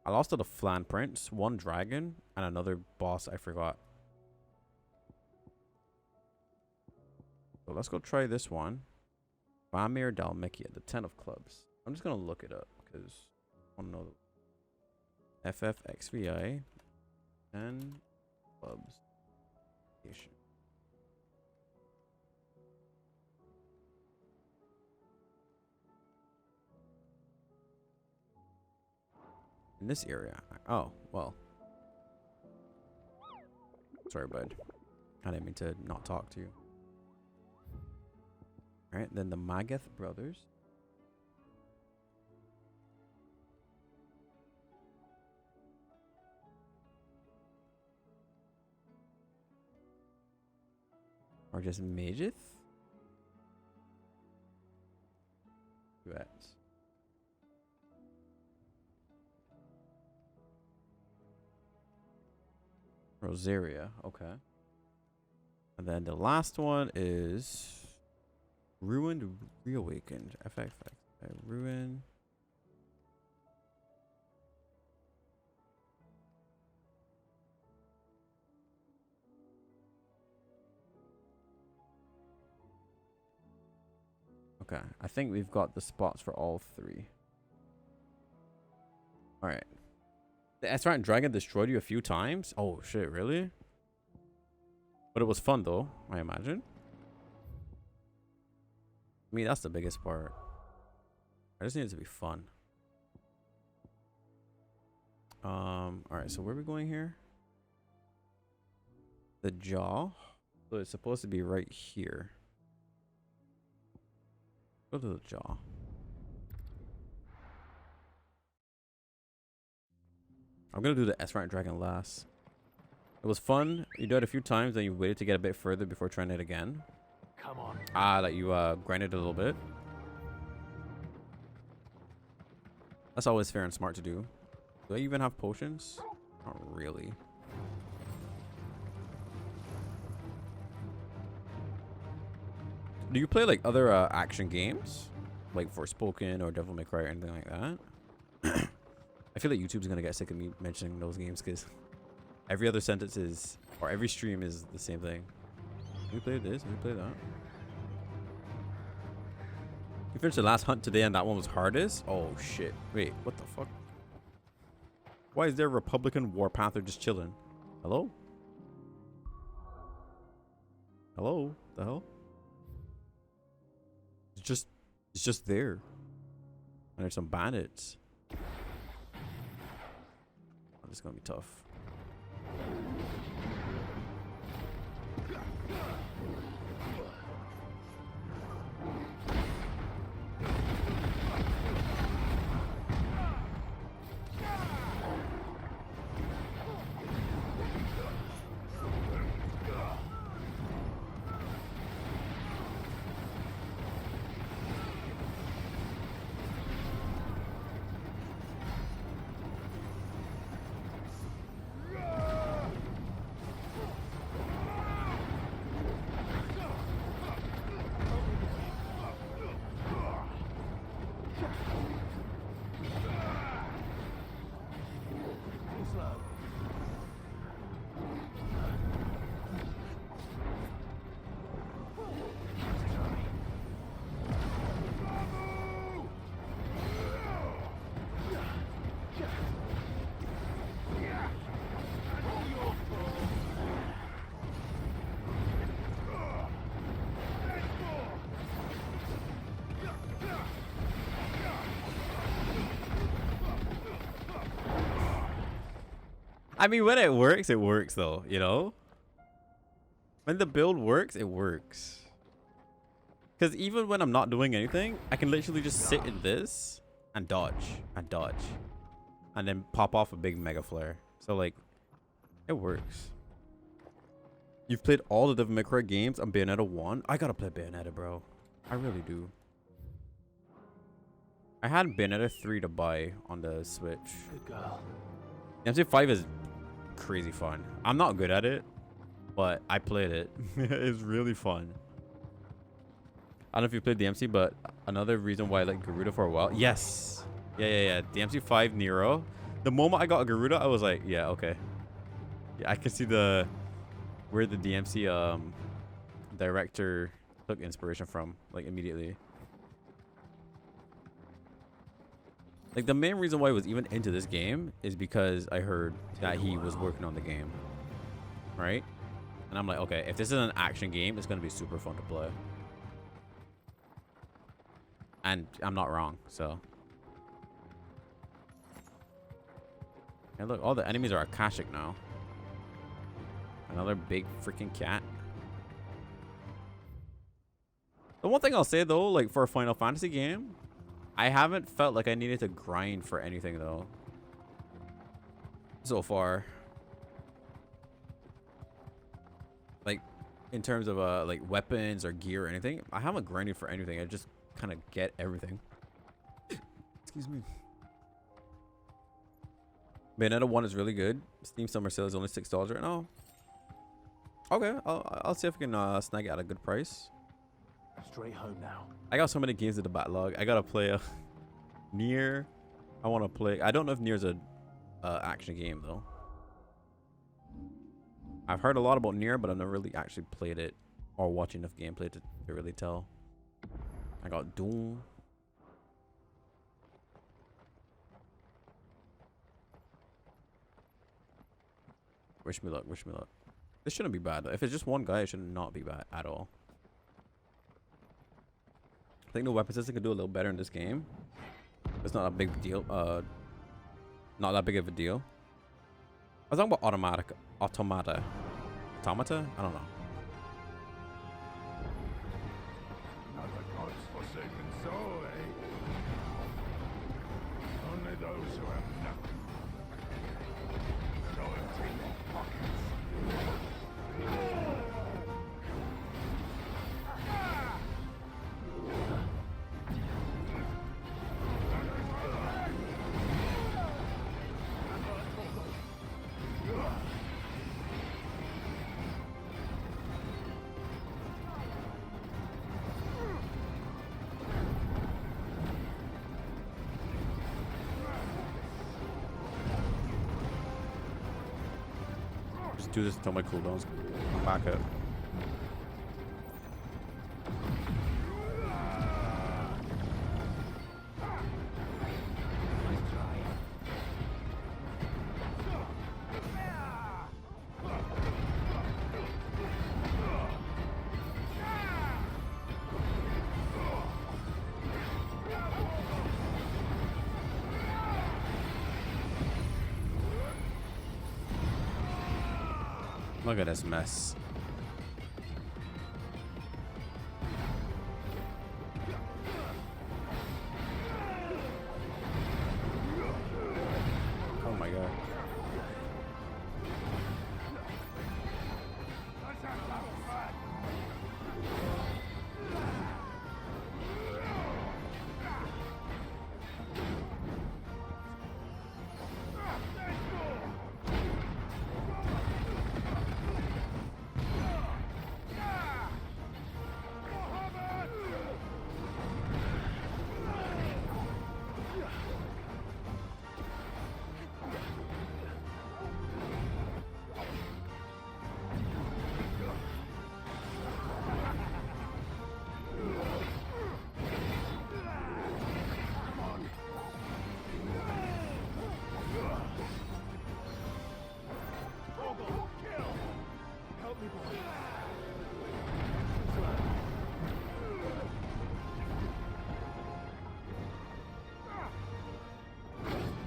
I lost to the Flan Prince, one dragon, and another boss I forgot. So let's go try this one. Vamir Dalmikia, the 10 of clubs. I'm just gonna look it up because I want to know. ffxvi 10 clubs. In this area. Oh, well. Sorry, bud. I didn't mean to not talk to you. Alright, then the Magath brothers. Or just Mageth? Rats. Rosaria, okay. And then the last one is Ruined Reawakened. FX. Ruin. Okay, I think we've got the spots for all 3. Alright. The Esrant Dragon destroyed you a few times? Oh shit, really? But it was fun though, I imagine. I mean, that's the biggest part. I just need it to be fun. Alright, so where are we going here? The jaw. So it's supposed to be right here. Go to the jaw. I'm gonna do the S-Rank Dragon last. It was fun. You do it a few times, then you waited to get a bit further before trying it again. Come on. Like you grinded a little bit. That's always fair and smart to do. Do I even have potions? Not really. Do you play like other action games? Like Forspoken or Devil May Cry or anything like that? I feel like YouTube's gonna get sick of me mentioning those games because every other sentence is, or every stream is the same thing. We played this, we played that. You finished the last hunt today and that one was hardest? Oh shit. Wait, what the fuck? Why is there a Republican Warpather just chilling? Hello? Hello? The hell? It's just there. And there's some bandits. Oh, this is gonna be tough. I mean, when it works though, you know? When the build works, it works. Because even when I'm not doing anything, I can literally just sit in this and dodge and dodge. And then pop off a big mega flare. So like, it works. You've played all the Devil May Cry games on Bayonetta 1? I gotta play Bayonetta, bro. I really do. I had Bayonetta 3 to buy on the Switch. Good girl. MC5 is crazy fun. I'm not good at it, but I played it. It's really fun. I don't know if you played the MC, but another reason why I like Garuda for a while. Yes. Yeah. The MC5 Nero. The moment I got Garuda, I was like, yeah, okay. Yeah, I can see where the DMC director took inspiration from, like, immediately. Like, the main reason why I was even into this game is because I heard that he was working on the game. Right? And I'm like, okay, if this is an action game, it's going to be super fun to play. And I'm not wrong, so. And look, all the enemies are Akashic now. Another big freaking cat. The one thing I'll say, though, like, for a Final Fantasy game, I haven't felt like I needed to grind for anything, though. So far. Like, in terms of, like, weapons or gear or anything, I haven't grinded for anything. I just kind of get everything. Excuse me. Bayonetta 1 is really good. Steam Summer Sale is only $6 right now. Okay, I'll see if I can snag it at a good price. Straight home now. I got so many games in the backlog. I gotta play Nier. I want to play. I don't know if Nier's a action game though. I've heard a lot about Nier, but I've never really actually played it or watched enough gameplay to really tell. I got Doom. Wish me luck. Wish me luck. This shouldn't be bad. If it's just one guy, it should not be bad at all. I think the weapon system could do a little better in this game. It's not a big deal. Not that big of a deal. I was talking about automata. I don't know. Another god's forsaken soul, eh? Only those who have nothing. No empty pockets. Just do this until my cooldowns come back up. Look at this mess. Oh my god.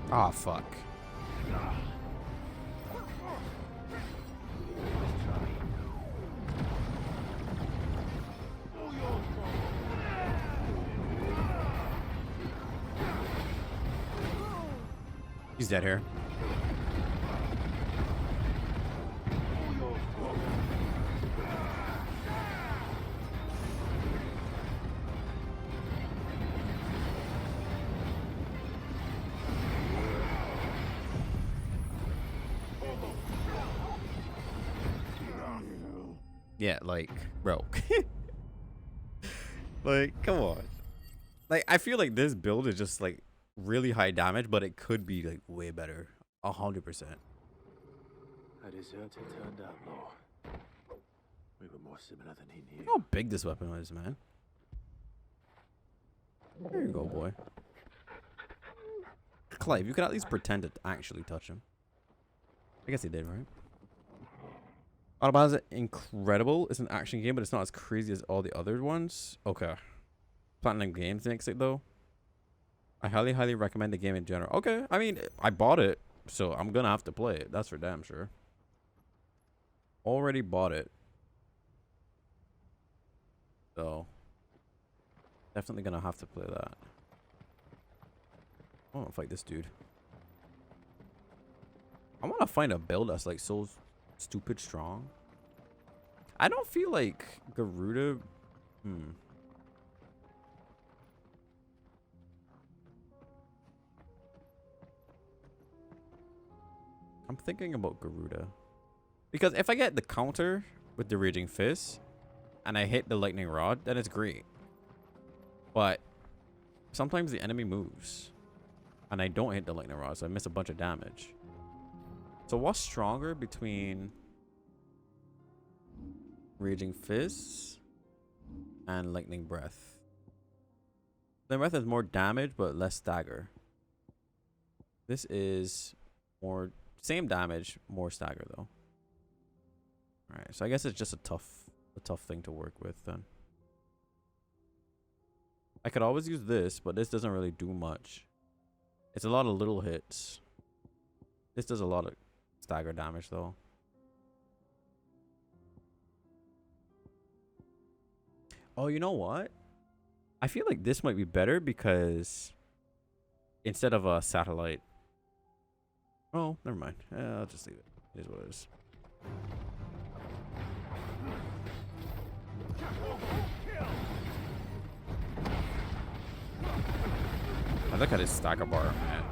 Ah, fuck. He's dead here. Yeah, like, bro. Like, come on. Like, I feel like this build is just, like, really high damage, but it could be, like, way better. 100%. A deserter turned outlaw. We were more similar than he knew. How big this weapon is, man. There you go, boy. Clive, you could at least pretend to actually touch him. I guess he did, right? Autobahn is incredible. It's an action game, but it's not as crazy as all the other ones. Okay. Platinum Games makes it, though. I highly, highly recommend the game in general. Okay. I mean, I bought it, so I'm going to have to play it. That's for damn sure. Already bought it. So, definitely going to have to play that. I want to fight this dude. I want to find a build that's, like, so stupid strong. I don't feel like Garuda. I'm thinking about Garuda. Because if I get the counter with the Raging Fist and I hit the Lightning Rod, then it's great. But sometimes the enemy moves and I don't hit the Lightning Rod, so I miss a bunch of damage. So what's stronger between Raging Fists and Lightning Breath? Lightning Breath is more damage but less stagger. This is more same damage, more stagger though. Alright, so I guess it's just a tough thing to work with then. I could always use this, but this doesn't really do much. It's a lot of little hits. This does a lot of stagger damage though. Oh, you know what? I feel like this might be better because instead of a satellite. Oh, never mind. I'll just leave it. It is what it is. I look at his stagger bar, man.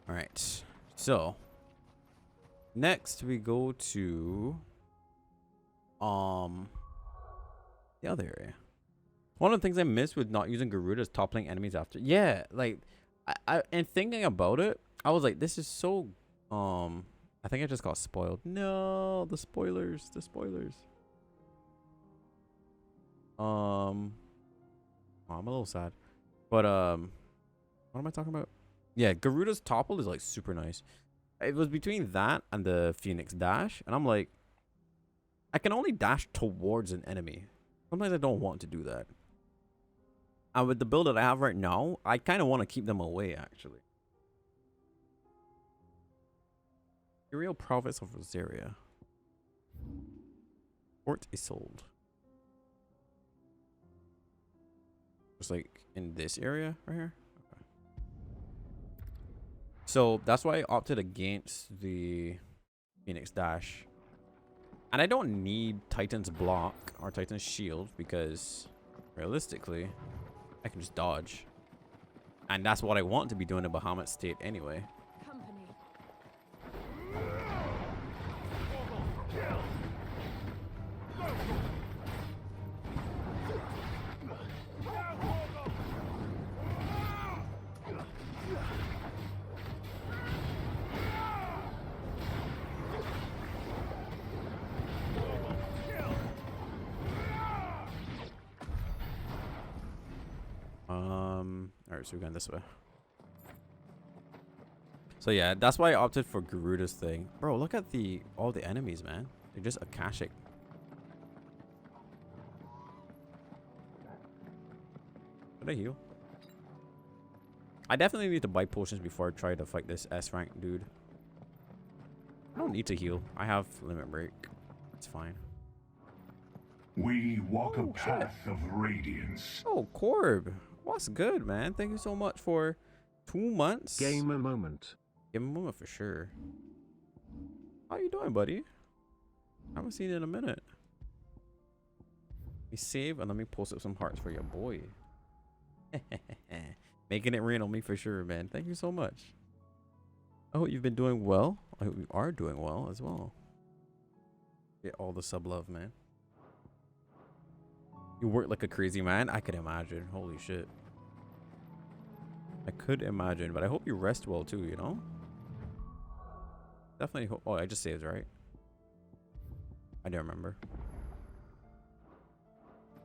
All right, so next we go to the other area. One of the things I missed with not using Garuda is toppling enemies after. Yeah, like I and thinking about it, I was like, this is so I think I just got spoiled. No, the spoilers. Oh, I'm a little sad. But what am I talking about? Yeah, Garuda's topple is like super nice. It was between that and the Phoenix dash, and I'm like, I can only dash towards an enemy. Sometimes I don't want to do that. And with the build that I have right now, I kind of want to keep them away actually. Imperial Province of Rosaria. Fort is sold. Just like in this area right here. Okay. So that's why I opted against the Phoenix Dash. And I don't need Titan's Block or Titan's Shield because realistically, I can just dodge. And that's what I want to be doing in Bahamut State anyway. Alright, so we're going this way. So yeah, that's why I opted for Garuda's thing. Bro, look at all the enemies, man. They're just Akashic. Did I heal? I definitely need to buy potions before I try to fight this S rank dude. I don't need to heal. I have limit break. It's fine. We walk a path of radiance. Oh, Corb. What's good, man? Thank you so much for 2 months. Gamer moment. Gamer moment for sure. How you doing, buddy? I haven't seen you in a minute. Let me save and let me post up some hearts for your boy. Making it rain on me for sure, man. Thank you so much. I hope you've been doing well. I hope you are doing well as well. Get all the sub love, man. You work like a crazy man. I could imagine. Holy shit. I could imagine, but I hope you rest well too, you know? Definitely hope. Oh, I just saved, right? I don't remember.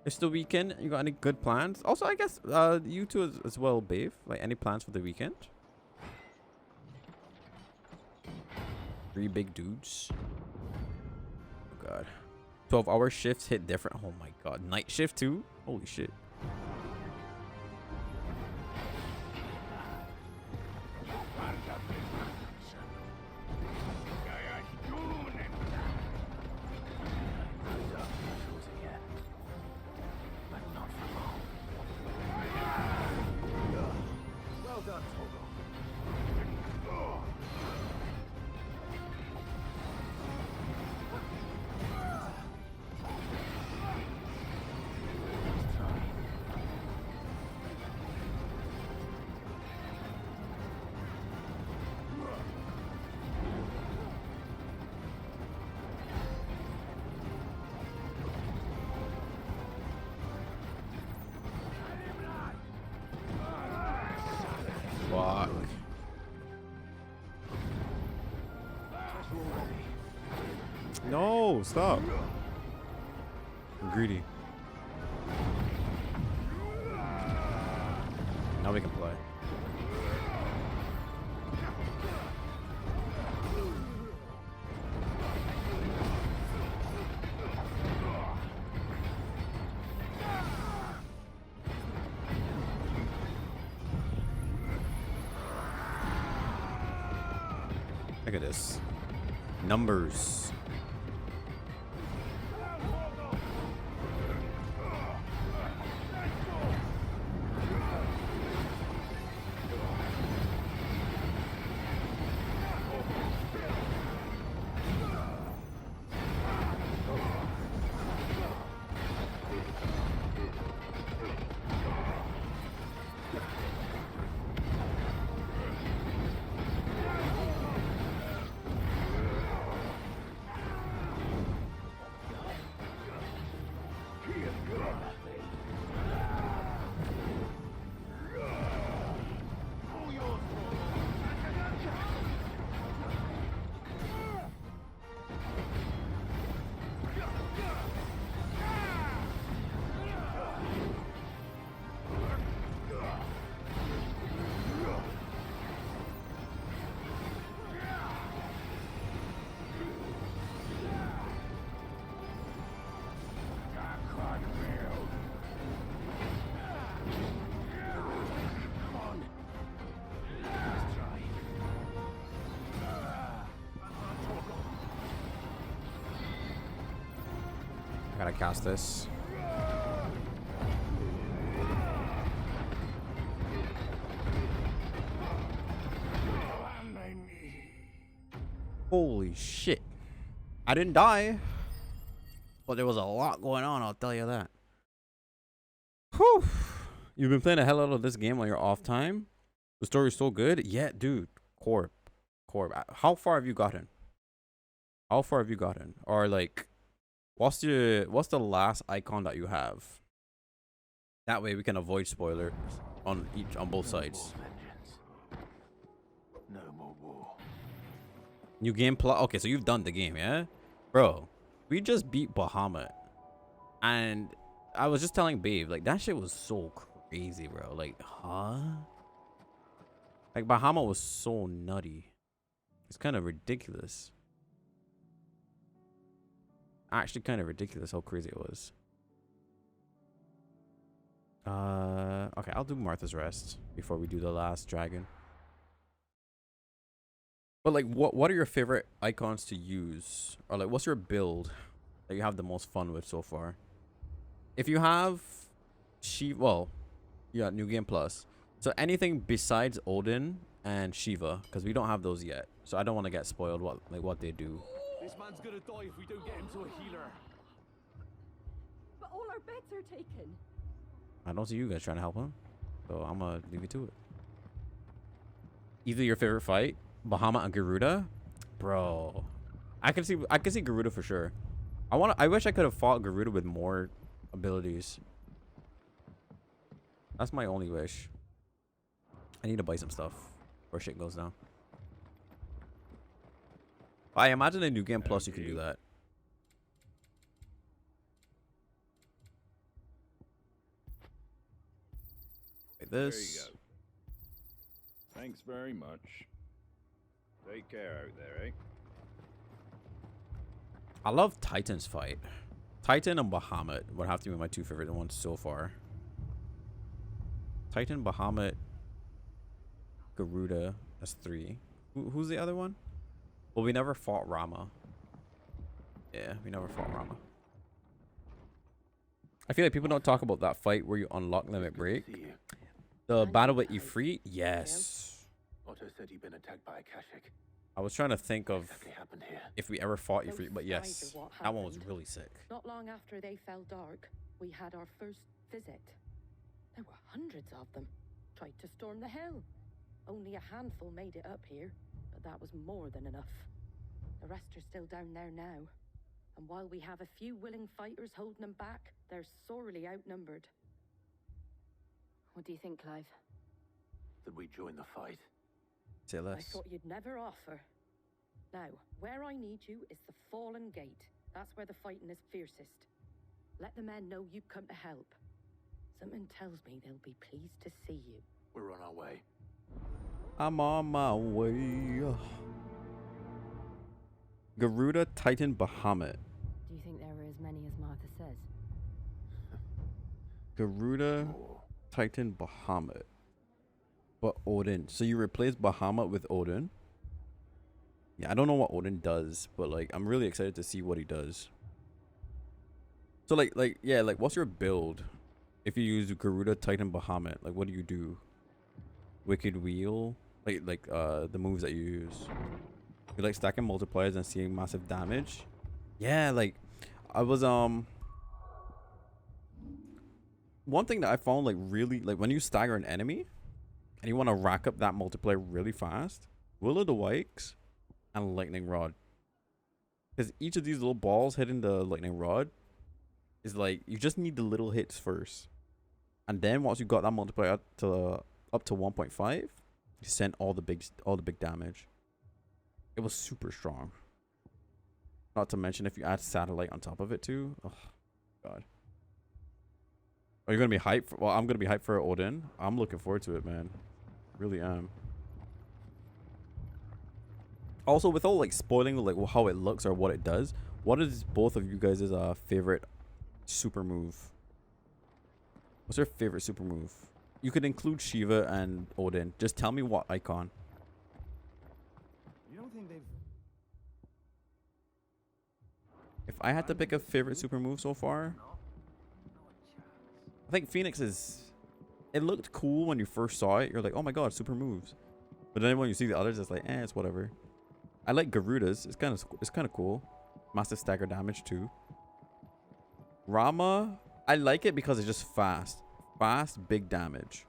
It's the weekend. You got any good plans? Also, I guess you too as well, babe. Like, any plans for the weekend? 3 big dudes. Oh god. 12-hour shifts hit different. Oh my god. Night shift too? Holy shit. Fuck. No, stop. I'm greedy. Now we can play. Look at this. Numbers. Gotta cast this. Holy shit. I didn't die. But there was a lot going on, I'll tell you that. Whew. You've been playing the hell out of this game on your off time? The story's so good? Yeah, dude. Corp. How far have you gotten? How far have you gotten? Or like, what's the last icon that you have? That way we can avoid spoilers on both sides. No more war. New game plus. Okay, so you've done the game, yeah? Bro, we just beat Bahamut. And I was just telling Babe, like, that shit was so crazy, bro. Like, huh? Like, Bahamut was so nutty. It's kind of ridiculous. Actually, kind of ridiculous how crazy it was. Okay, I'll do Martha's Rest before we do the last dragon. But like, what are your favorite icons to use, or like, what's your build that you have the most fun with so far? If you have Shiva, yeah, New Game Plus. So anything besides Odin and Shiva, because we don't have those yet. So I don't want to get spoiled what they do. This man's gonna die if we don't get him to a healer. But all our beds are taken. I don't see you guys trying to help him, so I'm gonna leave you to it. Either your favorite fight, Bahamut and Garuda, bro. I can see Garuda for sure. I wish I could have fought Garuda with more abilities. That's my only wish. I need to buy some stuff before shit goes down. I imagine in New Game Plus you can do that. Like this. There you go. Thanks very much. Take care out there, eh? I love Titan's fight. Titan and Bahamut would have to be my two favorite ones so far. Titan, Bahamut, Garuda. That's 3. Who's the other one? Well, we never fought Rama. Yeah, we never fought Rama. I feel like people don't talk about that fight where you unlock Limit Break. The battle with Ifrit? Yes. Otto said he'd been attacked by a Kashik. I was trying to think of Happened here. if we ever fought Ifrit, but Both yes, sides of what that one was happened. really sick. Not long after they fell dark, we had our first visit. There were hundreds of them. Tried to storm the hill. Only a handful made it up here, but that was more than enough. The rest are still down there now. And while we have a few willing fighters holding them back, they're sorely outnumbered. What do you think, Clive? That we join the fight. Say I less. thought you'd never offer. Now, where I need you is the Fallen Gate. That's where the fighting is fiercest. Let the men know you've come to help. Something tells me they'll be pleased to see you. We're on our way. I'm on my way. Garuda, Titan, Bahamut. Do you think there were as many as Martha says? Garuda, Titan, Bahamut. But Odin. So you replace Bahamut with Odin? Yeah, I don't know what Odin does, but like I'm really excited to see what he does. So like what's your build? If you use Garuda, Titan, Bahamut, like what do you do? Wicked Wheel? Like the moves that you use. You like stacking multipliers and seeing massive damage? Yeah, like I was one thing that I found like really like when you stagger an enemy and you want to rack up that multiplier really fast, Will o' the Wisps and Lightning Rod. Because each of these little balls hitting the Lightning Rod is like you just need the little hits first. And then once you got that multiplier up to 1.5, you send all the big damage. It was super strong. Not to mention if you add satellite on top of it too. Oh god. Are you gonna be hyped for, well, I'm gonna be hyped for Odin. I'm looking forward to it, man. Really am. Also, without like spoiling like how it looks or what it does, what is both of you guys' favorite super move? What's your favorite super move? You could include Shiva and Odin. Just tell me what icon. You don't think they've... I had to pick a favorite super move so far, I think Phoenix is... It looked cool when you first saw it. You're like, oh my god, super moves. But then when you see the others, it's like, eh, it's whatever. I like Garuda's. It's kind of cool. Massive stagger damage too. Rama, I like it because it's just fast. Fast, big damage.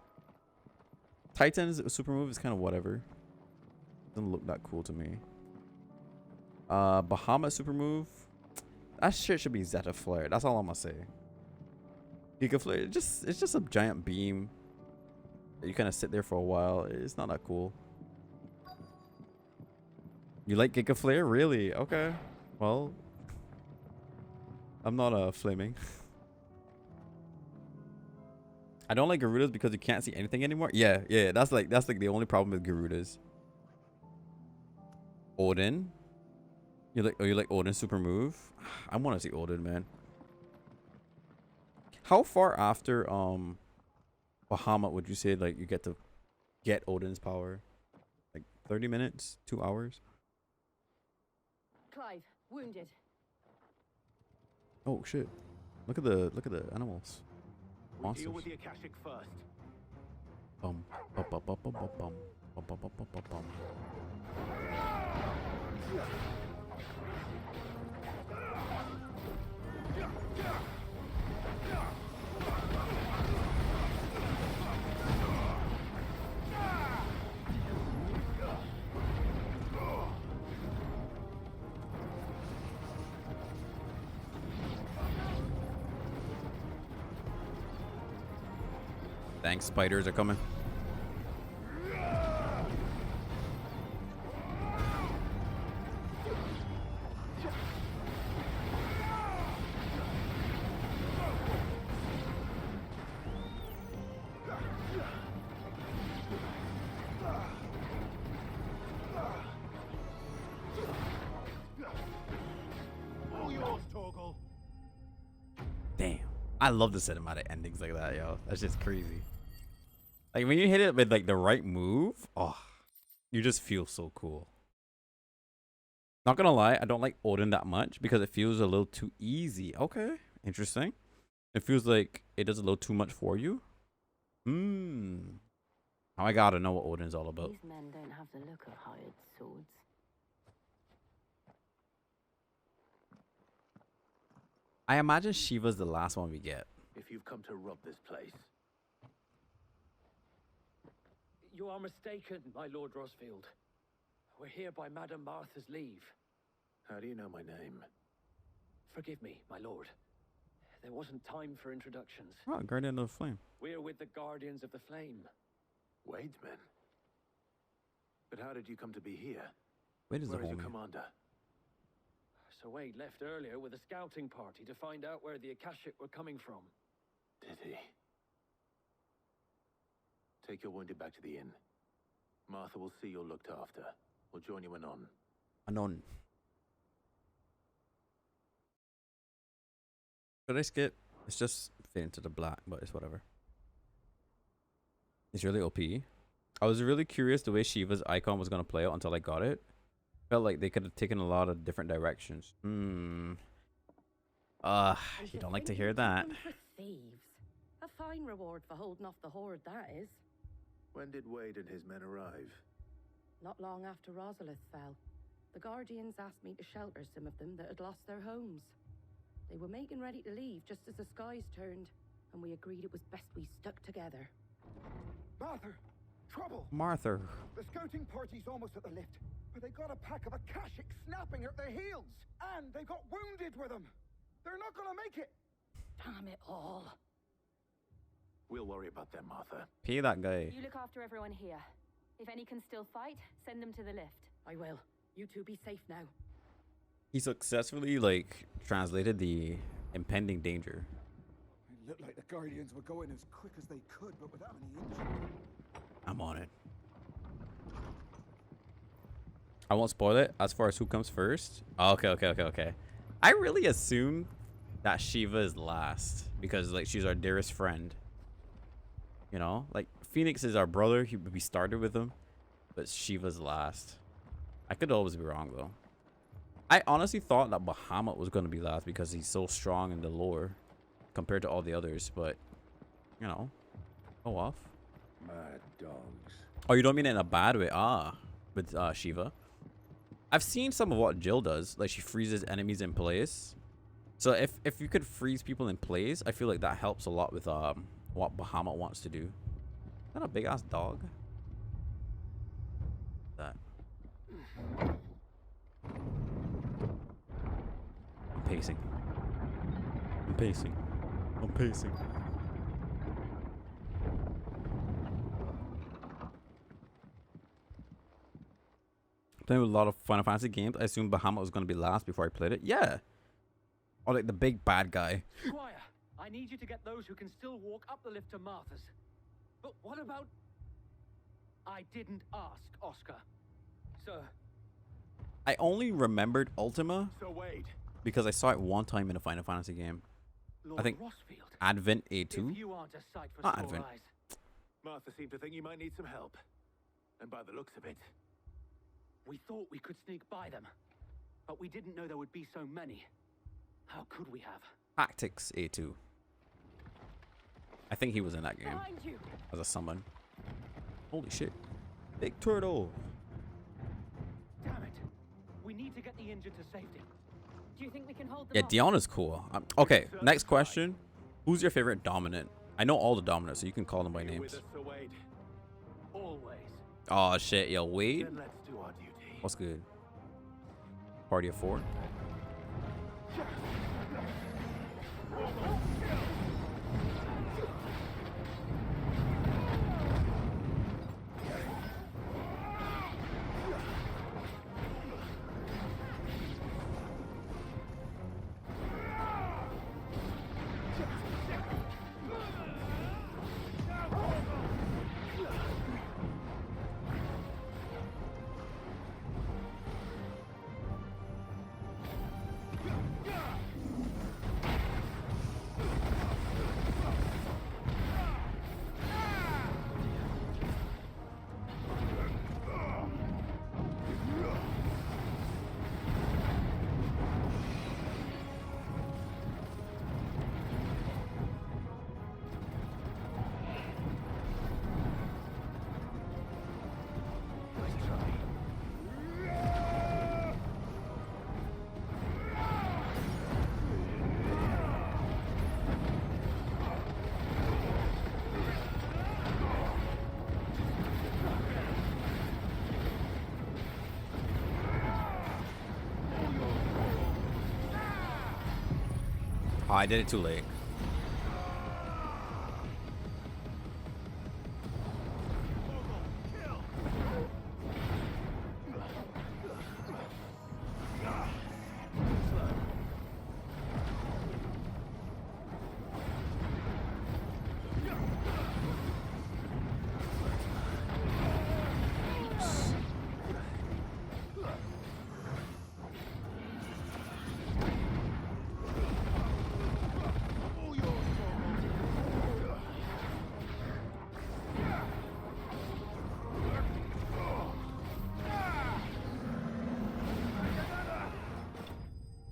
Titan's super move is kind of whatever. Doesn't look that cool to me. Bahamut super move. That shit should be Zeta Flare. That's all I'm gonna say. Giga Flare, it's just a giant beam. You kind of sit there for a while. It's not that cool. You like Giga Flare? Really? Okay. Well, I'm not flaming. I don't like Garudas because you can't see anything anymore. Yeah, that's like the only problem with Garudas. Odin. You like Odin's super move? I want to see Odin, man. How far after Bahamut would you say like you get to get Odin's power? Like 30 minutes, 2 hours? Clive, wounded. Oh shit. Look at the animals. We'll deal with the Akashic first. Bum bum bum bum bum bum bum bum bum bum bum bum. Thanks, spiders are coming. All yours, Torgal. Damn. I love the cinematic endings like that, yo. That's just crazy. Like when you hit it with like the right move, oh, you just feel so cool. Not gonna lie, I don't like Odin that much because it feels a little too easy. Okay, interesting. It feels like it does a little too much for you. Now I gotta know what Odin's all about. These men don't have the look of hired swords. I imagine Shiva's the last one we get. If you've come to rob this place. You are mistaken, my Lord Rosfield. We're here by Madame Martha's leave. How do you know my name? Forgive me, my lord. There wasn't time for introductions. Oh, Guardian of the Flame. We're with the Guardians of the Flame. Wade's men? But how did you come to be here? Wade is the Where is your homie. commander? Sir Wade left earlier with a scouting party to find out where the Akashic were coming from. Did he? Take your wounded back to the inn. Martha will see you're looked after. We'll join you anon. Anon. Should I skip? It's just fade into the black, but it's whatever. It's really OP. I was really curious the way Shiva's icon was gonna play out until I got it. Felt like they could have taken a lot of different directions. You don't like to hear that. Thieves. A fine reward for holding off the horde, that is. When did Wade and his men arrive? Not long after Rosalith fell. The Guardians asked me to shelter some of them that had lost their homes. They were making ready to leave just as the skies turned, and we agreed it was best we stuck together. Martha! Trouble! Martha. The scouting party's almost at the lift, but they got a pack of Akashic snapping at their heels, and they got wounded with them. They're not gonna make it. Damn it all. We'll worry about them, Martha. Pay that guy. You look after everyone here. If any can still fight, send them to the lift. I will. You two be safe now. He successfully like translated the impending danger. It looked like the Guardians were going as quick as they could, but without any injury. I'm on it. I won't spoil it as far as who comes first. Oh, okay. I really assume that Shiva is last because like she's our dearest friend. You know, like Phoenix is our brother. We started with him, but Shiva's last. I could always be wrong though. I honestly thought that Bahamut was going to be last because he's so strong in the lore compared to all the others, but, you know, go off. Mad dogs. Oh, you don't mean it in a bad way? Ah, with Shiva. I've seen some of what Jill does. Like, she freezes enemies in place. So if you could freeze people in place, I feel like that helps a lot with what Bahamut wants to do. Is that a big-ass dog? That. I'm pacing. I'm pacing. I'm pacing. Playing with a lot of Final Fantasy games. I assumed Bahamut was going to be last before I played it. Yeah. Or like the big bad guy. Squire, I need you to get those who can still walk up the lift to Martha's. But what about... I didn't ask, Oscar. Sir. I only remembered Ultima So Wade. because I saw it one time in a Final Fantasy game. Lord I think Rossfield. Advent A2. If you aren't a sight for Not sore Advent. eyes. Martha seemed to think you might need some help. And by the looks of it, we thought we could sneak by them. But we didn't know there would be so many. How could we have? Tactics A2. I think he was in that game Behind you. as a summon. Holy shit. Big turtle. Damn it. We need to get the injured to safety. Do you think we can hold them Yeah, off? Dionna's cool. Okay, next question. Who's your favorite dominant? I know all the dominants, so you can call them by You names. with us, Sir Wade? Always. Oh shit, yo, Wade? Then let's do our duty. What's good? Party of 4. Oh, I did it too late.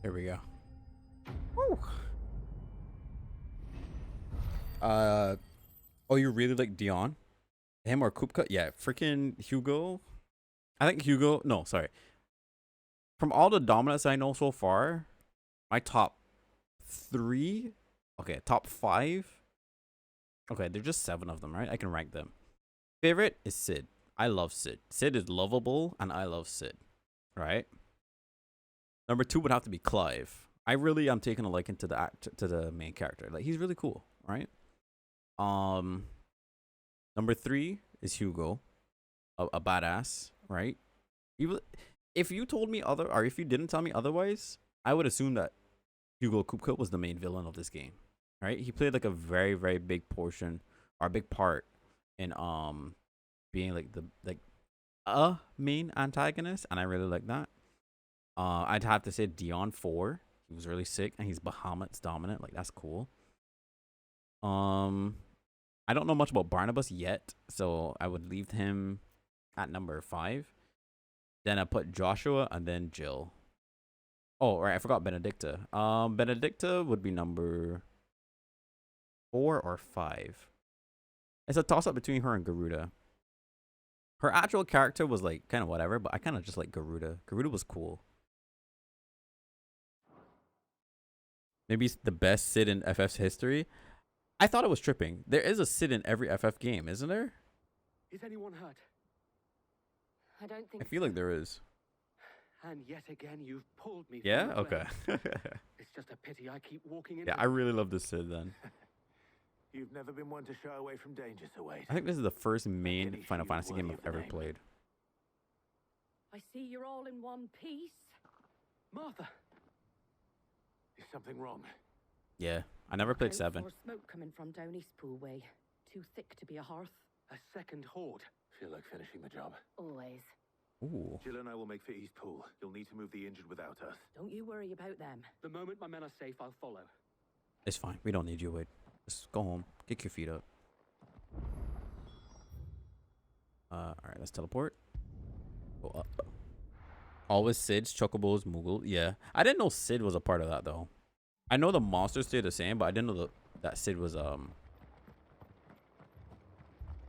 Here we go. Woo. Oh, you really like Dion? Him or Kupka? Yeah, freaking Hugo. I think Hugo. No, sorry. From all the dominants I know so far, my top 3. Okay, top 5. Okay, there's just 7 of them, right? I can rank them. Favorite is Sid. I love Sid. Sid is lovable, and I love Sid. Right? Number 2 would have to be Clive. I really am taking a liking to the main character. Like, he's really cool, right? Number 3 is Hugo, a badass, right? If you told me or if you didn't tell me otherwise, I would assume that Hugo Kupka was the main villain of this game, right? He played like a very, very big portion or a big part in being like a main antagonist, and I really like that. I'd have to say Dion 4. He was really sick, and he's Bahamut's dominant. Like, that's cool. I don't know much about Barnabas yet, so I would leave him at number 5. Then I put Joshua and then Jill. Oh, right, I forgot Benedicta. Benedicta would be number 4 or 5. It's a toss up between her and Garuda. Her actual character was like kind of whatever, but I kind of just like Garuda. Garuda was cool. Maybe it's the best Sid in FF's history. I thought it was tripping. There is a Sid in every FF game, isn't there? Is anyone hurt? I don't think I feel like there is. And yet again, you've pulled me. Yeah? From the Okay. well. It's just a pity I keep walking into. Yeah, I really love this Sid then. You've never been one to shy away from danger, Sir Wade. I think this is the first main Final Fantasy game I've ever played. I see you're all in one piece. Martha, is something wrong? Yeah, I never played 7. More smoke coming from down Eastpool way. Too thick to be a hearth. a second horde. Feel like finishing the job. Always. Ooh. Jill and I will make for Eastpool. You'll need to move the injured without us. Don't you worry about them. The moment my men are safe, I'll follow. It's fine. We don't need you, Wade. Just go home. Kick your feet up. Alright, let's teleport. Go up. Always Sid's, Chocobos, Moogle. Yeah. I didn't know Sid was a part of that, though. I know the monsters stay the same, but I didn't know that Sid was, a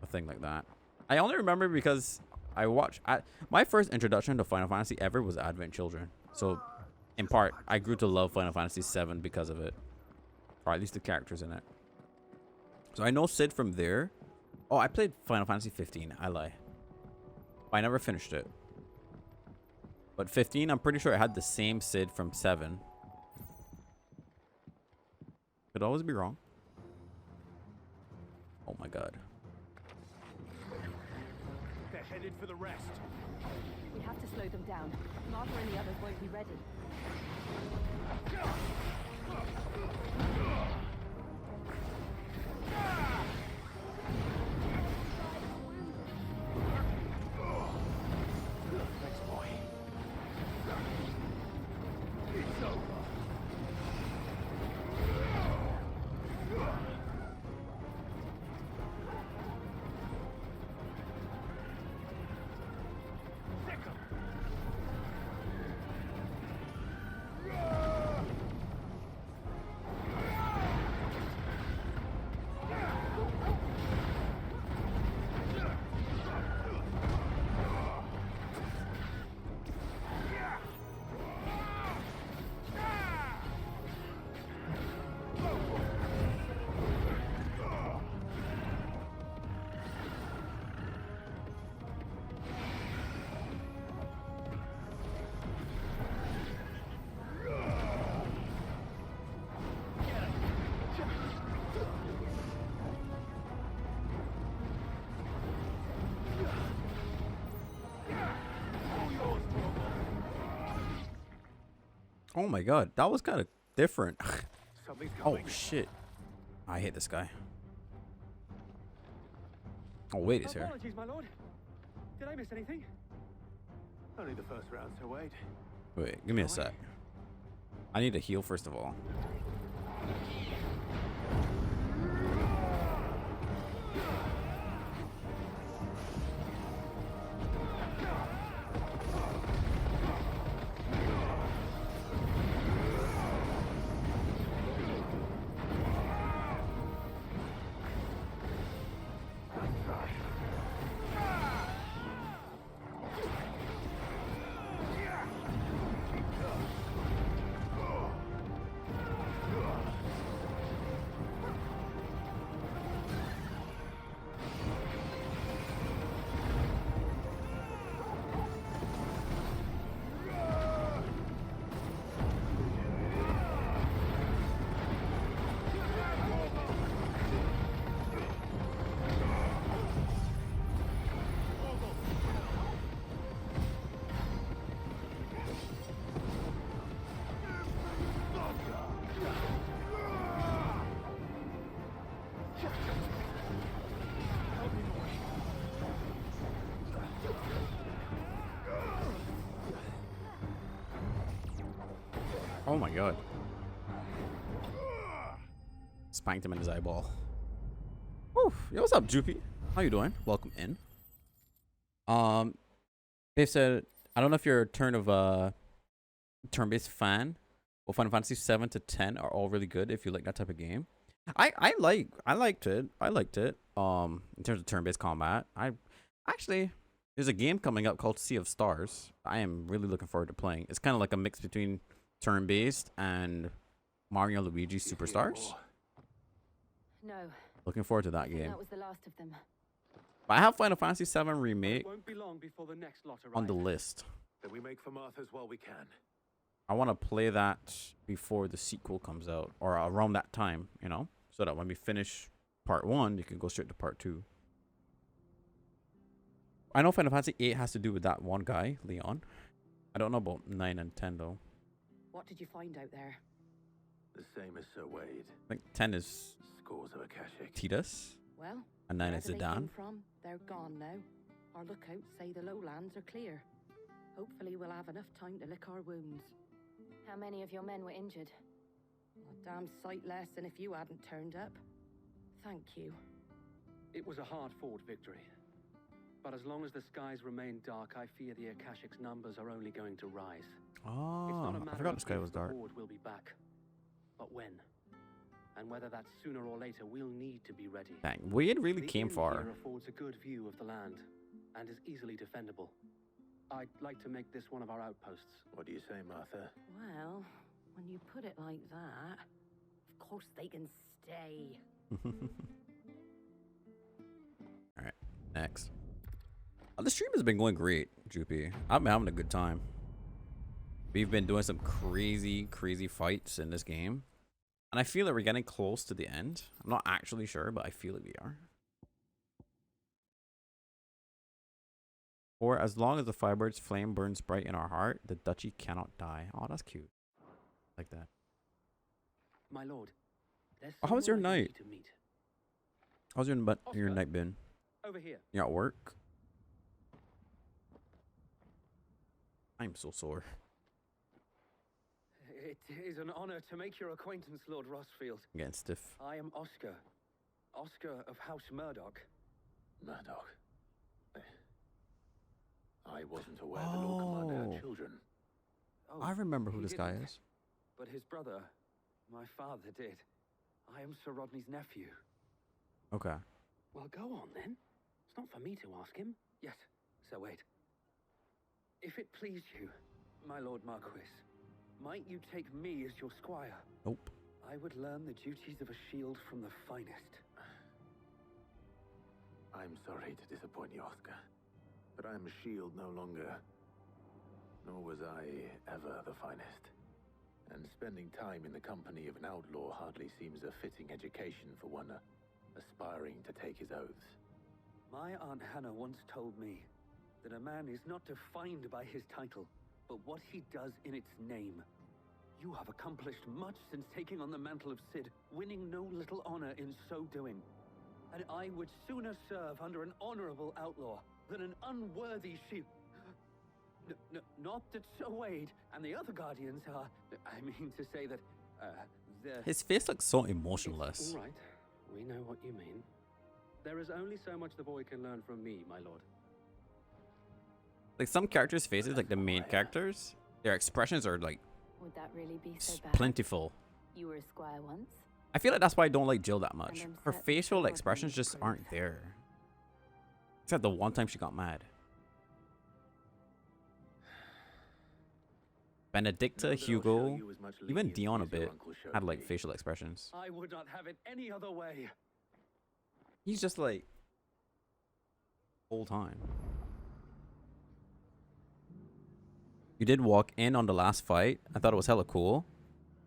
thing like that. I only remember because I watched... my first introduction to Final Fantasy ever was Advent Children. So, in part, I grew to love Final Fantasy 7 because of it. Or at least the characters in it. So I know Sid from there. Oh, I played Final Fantasy 15. I lie. I never finished it. But 15, I'm pretty sure it had the same Sid from 7. Could always be wrong. Oh my god. They're headed for the rest. We have to slow them down. Martha and the others won't be ready. Thanks, boy. It's over. Oh my god, that was kind of different. Oh coming. shit. I hate this guy. Oh, Wade is here. Apologies, my lord. Did I miss anything? Only the first round, Sir Wade. Wait, give me a sec. I need to heal first of all. Oh my god. Spanked him in his eyeball. Woo. Yo, what's up, Joopy? How you doing? Welcome in. They said, I don't know if your turn of turn-based fan. Well, Final Fantasy 7 to 10 are all really good if you like that type of game. I liked it. In terms of turn-based combat, there's a game coming up called Sea of Stars. I am really looking forward to playing. It's kind of like a mix between turn-based and Mario and Luigi Superstars. No. Looking forward to that game. That was the last of them. But I have Final Fantasy 7 Remake Won't be long before the next lot on the arrive. list. Then we make for Martha's while we can. I want to play that before the sequel comes out, or around that time, you know, so that when we finish part 1, you can go straight to part 2. I know Final Fantasy 8 has to do with that one guy, Leon. I don't know about 9 and 10 though. What did you find out there? The same as Sir Wade. I think 10 is Scores of Akashic. Titus, Well, and 9 is wherever they Zidane. came from, they're gone now. Our lookouts say the lowlands are clear. Hopefully we'll have enough time to lick our wounds. How many of your men were injured? A damn sight less than if you hadn't turned up. Thank you. It was a hard-fought victory. But as long as the skies remain dark, I fear the Akashic's numbers are only going to rise. It's not a Oh, I matter forgot of the sky if was the dark. Horde will be back, but when? And whether that's sooner or later, we'll need to be ready. Dang, Wade really The came inn far. here affords a good view of the land and is easily defendable. I'd like to make this one of our outposts. What do you say, Martha? Well, when you put it like that, of course they can stay. Alright, next. The stream has been going great, Joopy. I've been having a good time. We've been doing some crazy fights in this game. And I feel that we're getting close to the end. I'm not actually sure, but I feel like we are. For as long as the Firebird's flame burns bright in our heart, the duchy cannot die. Oh, that's cute. Like that. My lord, there's Oh, how was your someone I night? need to meet. How's your Oscar? night been? Over here. You at work? I'm so sore. It is an honor to make your acquaintance, Lord Rossfield. I'm getting stiff. I am Oscar. Oscar of House Murdoch. Murdoch. I wasn't aware the Lord Commander had children. Oh, I remember who he this guy didn't. is. But his brother, my father, did. I am Sir Rodney's nephew. Okay. Well, go on then. It's not for me to ask him. Yes, Sir Wade. If it please you, my Lord Marquis, might you take me as your squire? Nope. I would learn the duties of a shield from the finest. I'm sorry to disappoint you, Oscar, but I am a shield no longer. Nor was I ever the finest. And spending time in the company of an outlaw hardly seems a fitting education for one aspiring to take his oaths. My Aunt Hannah once told me that a man is not defined by his title, but what he does in its name. You have accomplished much since taking on the mantle of Cid, winning no little honor in so doing. And I would sooner serve under an honorable outlaw than an unworthy shield. Not that Sir Wade and the other guardians are... I mean to say that, His face looks so emotionless. all right, we know what you mean. There is only so much the boy can learn from me, my lord. Like some characters' faces, like the main characters, their expressions are like Would that really be so bad? plentiful. You were a squire once. I feel like that's why I don't like Jill that much. then Her set facial Rodney expressions just aren't there. Except the one time she got mad. Benedicta, Hugo, even Dion a bit had like facial expressions. I would not have it any other way. He's just like whole time. You did walk in on the last fight. I thought it was hella cool.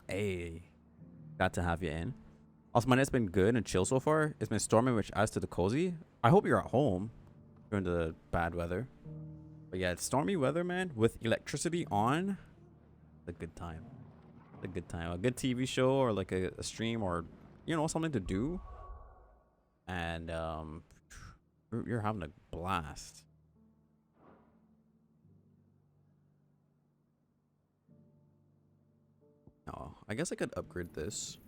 Hey, got to have you in. Also, my night's been good and chill so far. It's been storming, which adds to the cozy. I hope you're at home during the bad weather. But yeah, it's stormy weather, man, with electricity on. A good time. A good time. A good TV show or like a stream or, you know, something to do. And you're having a blast. Oh, I guess I could upgrade this.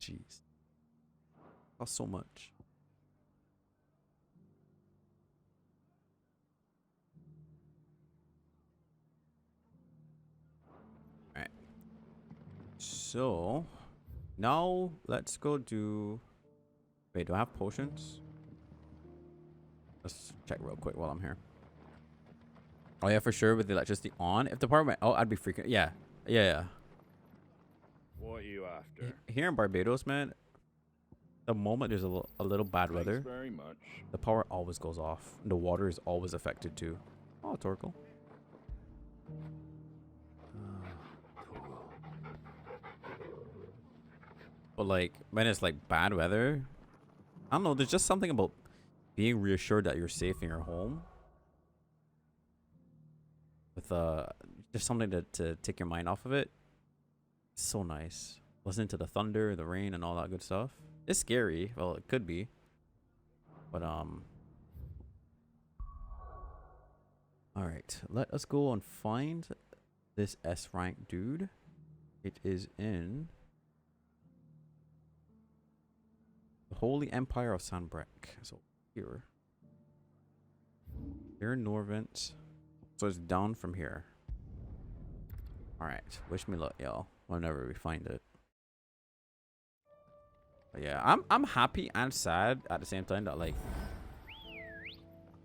Jeez. Costs so much. So now let's go do. Wait, do I have potions? Let's check real quick while I'm here. Oh yeah, for sure with the electricity on. If the power went out, I'd be freaking. Yeah. What are you after? Here in Barbados, man, the moment there's a little bad weather, Very much. the power always goes off. And the water is always affected too. Oh, Torkel. But like when it's like bad weather, I don't know, there's just something about being reassured that you're safe in your home. With just something to take your mind off of it. It's so nice. Listening to the thunder, the rain, and all that good stuff. It's scary. Well, it could be. But alright, let us go and find this S rank dude. It is in the Holy Empire of Sanbreque. So here in Norvent. So it's down from here. Alright, wish me luck, y'all, whenever we find it. But yeah, I'm happy and sad at the same time that like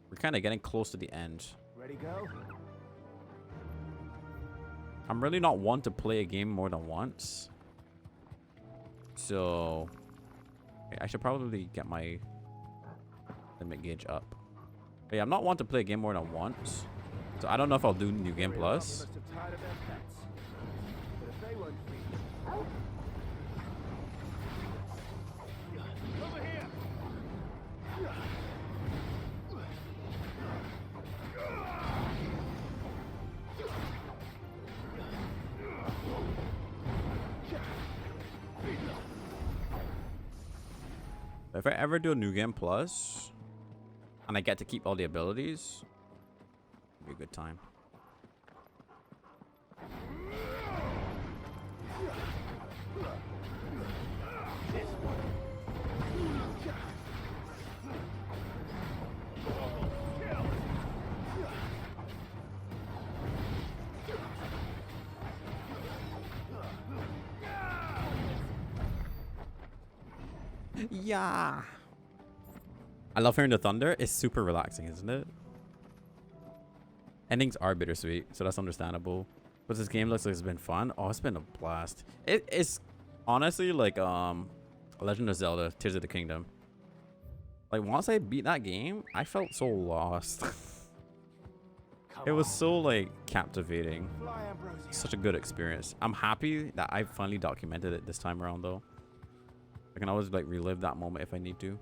we're kind of getting close to the end. Ready, go? I'm really not one to play a game more than once. So I should probably get my limit gauge up. But yeah, I'm not one to play a game more than once. So I don't know if I'll do New Game Plus. If I ever do a New Game Plus and I get to keep all the abilities, it'll be a good time. Yeah. I love hearing the thunder. It's super relaxing, isn't it? Endings are bittersweet, so that's understandable. But this game looks like it's been fun. Oh, it's been a blast. It's honestly like Legend of Zelda Tears of the Kingdom. Like once I beat that game, I felt so lost. It was so like captivating. Such a good experience. I'm happy that I finally documented it this time around though. I can always like relive that moment if I need to.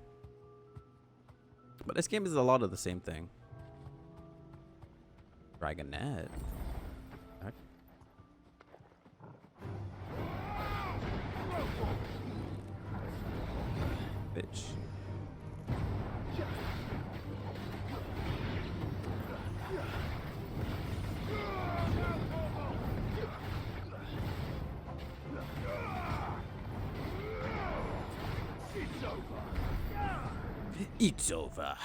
But this game is a lot of the same thing. Dragonette. Right. Bitch. It's over.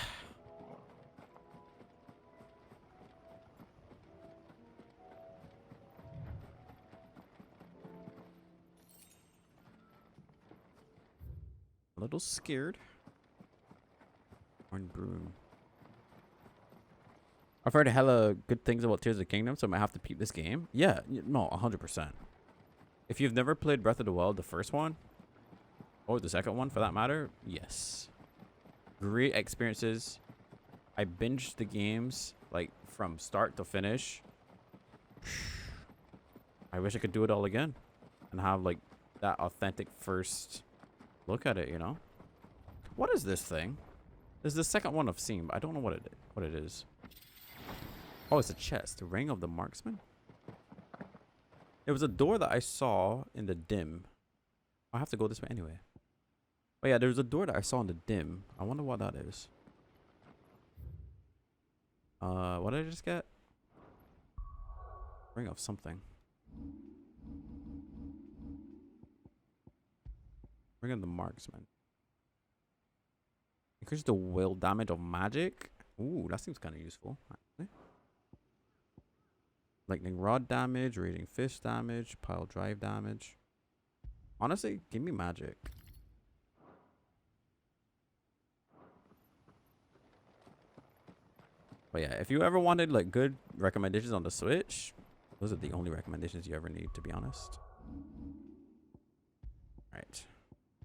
A little scared. Orange broom. I've heard hella good things about Tears of the Kingdom, so I might have to peep this game. Yeah, no, 100%. If you've never played Breath of the Wild, the first one, or the second one for that matter, yes. Great experiences. I binged the games like from start to finish. I wish I could do it all again and have like that authentic first look at it, you know? What is this thing? This is the second one I've seen, but I don't know what it is. Oh, it's a chest. The Ring of the Marksman? It was a door that I saw in the dim. I have to go this way anyway. Oh yeah, there's a door that I saw in the dim. I wonder what that is. What did I just get? Ring of something. Ring of the Marksman. Increase the will damage of magic. Ooh, that seems kind of useful, actually. Lightning rod damage, raging fist damage, pile drive damage. Honestly, give me magic. But yeah, if you ever wanted like good recommendations on the Switch, those are the only recommendations you ever need, to be honest. Alright.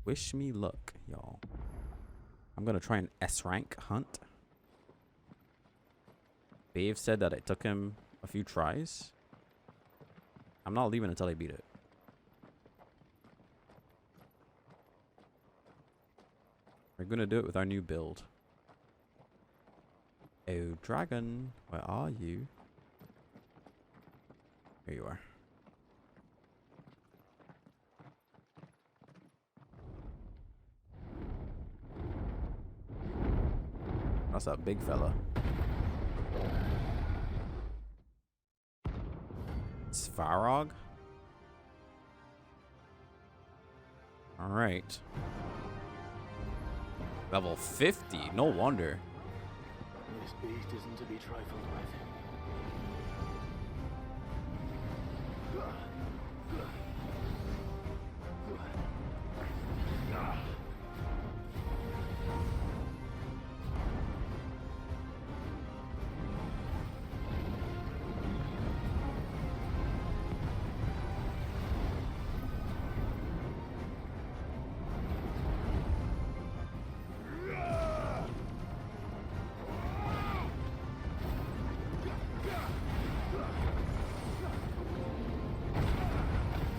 Wish me luck, y'all. I'm gonna try an S rank hunt. Dave said that it took him a few tries. I'm not leaving until I beat it. We're gonna do it with our new build. Oh, dragon, where are you? Here you are. That's that big fella. Svarog? Alright. Level 50, no wonder. This beast isn't to be trifled with.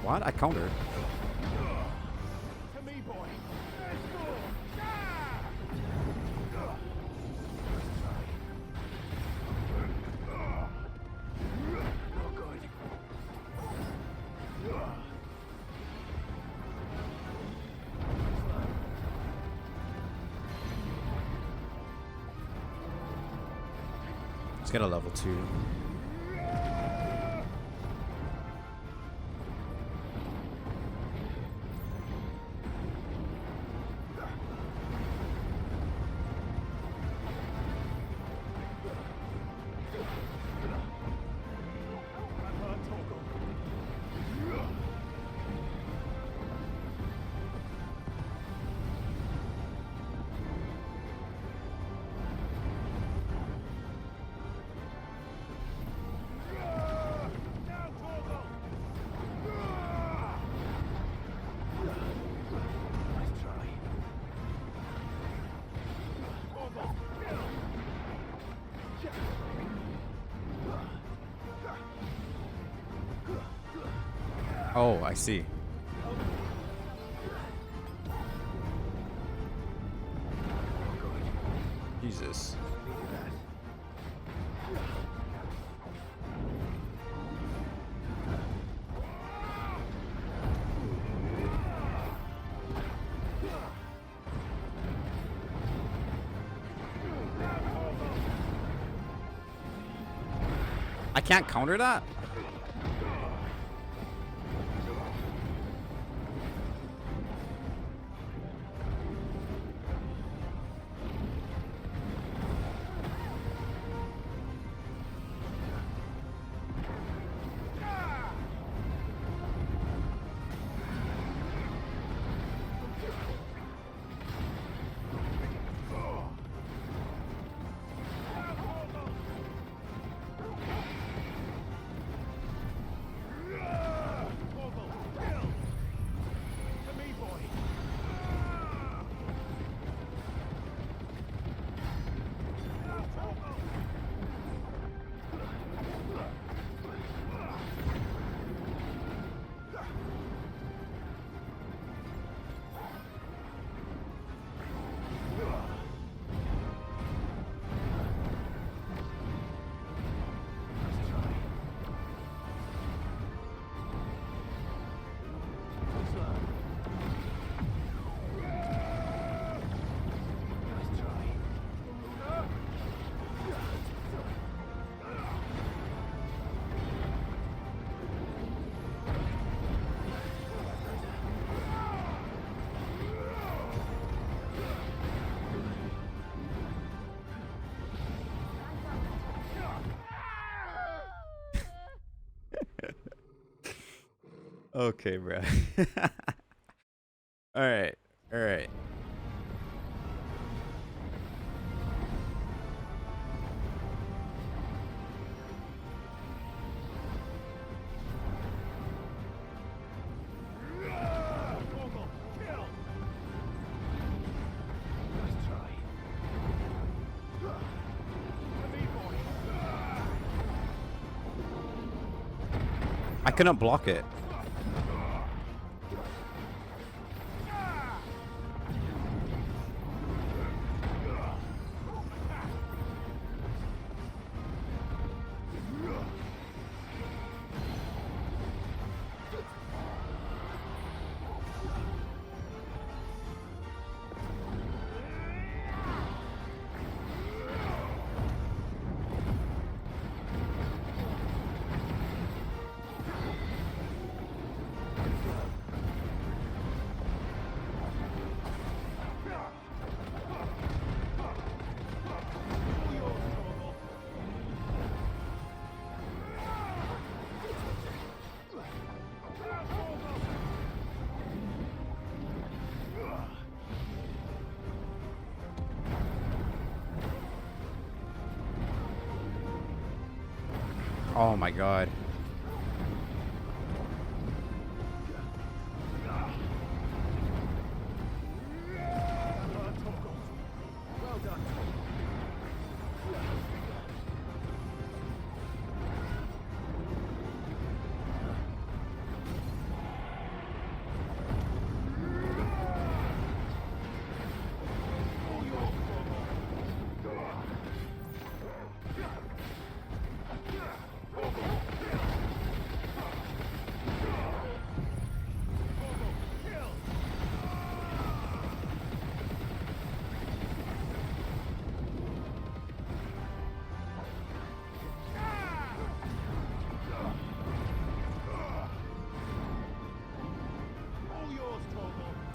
What? I countered. To me, boy. Let's get a level 2. Oh, I see. Jesus. I can't counter that? Okay, bro. All right. All right. I couldn't block it. Oh my god.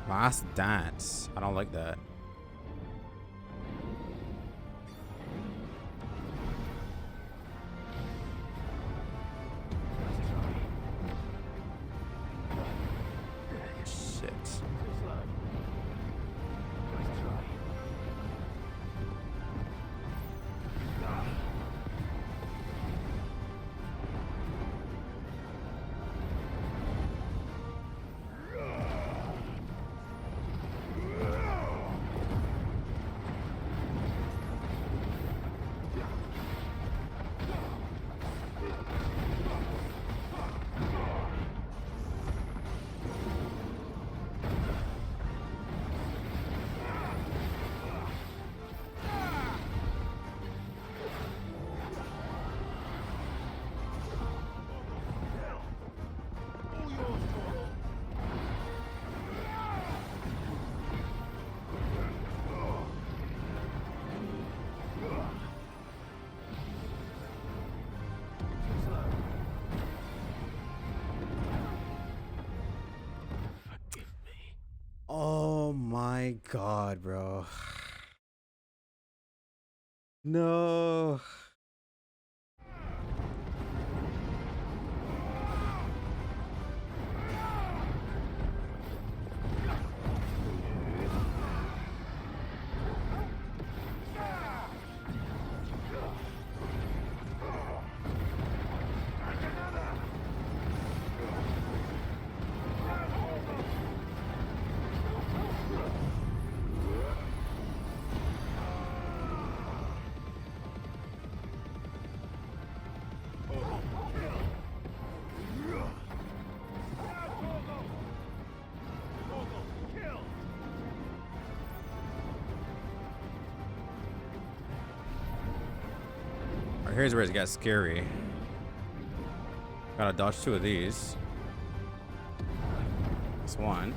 Last dance. I don't like that. Shit. Oh my god, bro. No. Here's where it gets scary. Gotta dodge 2 of these. This one.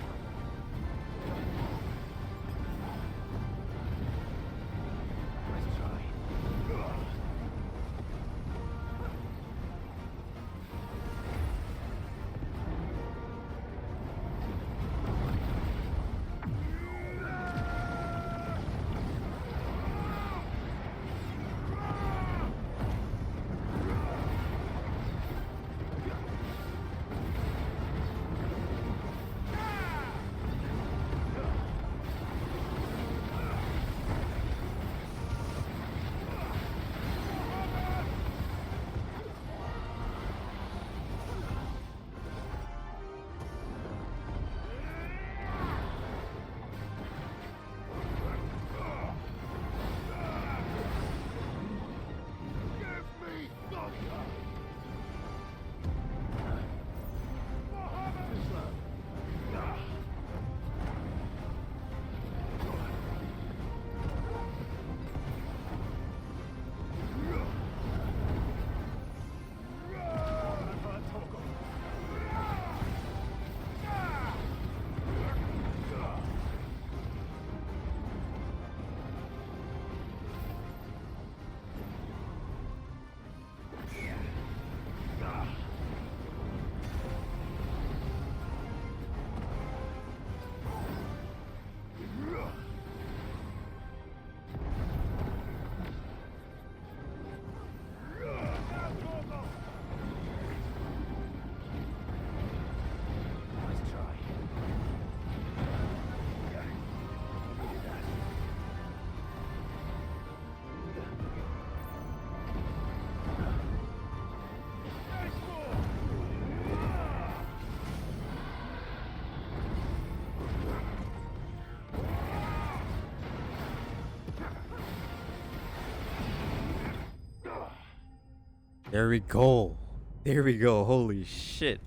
There we go. There we go. Holy shit.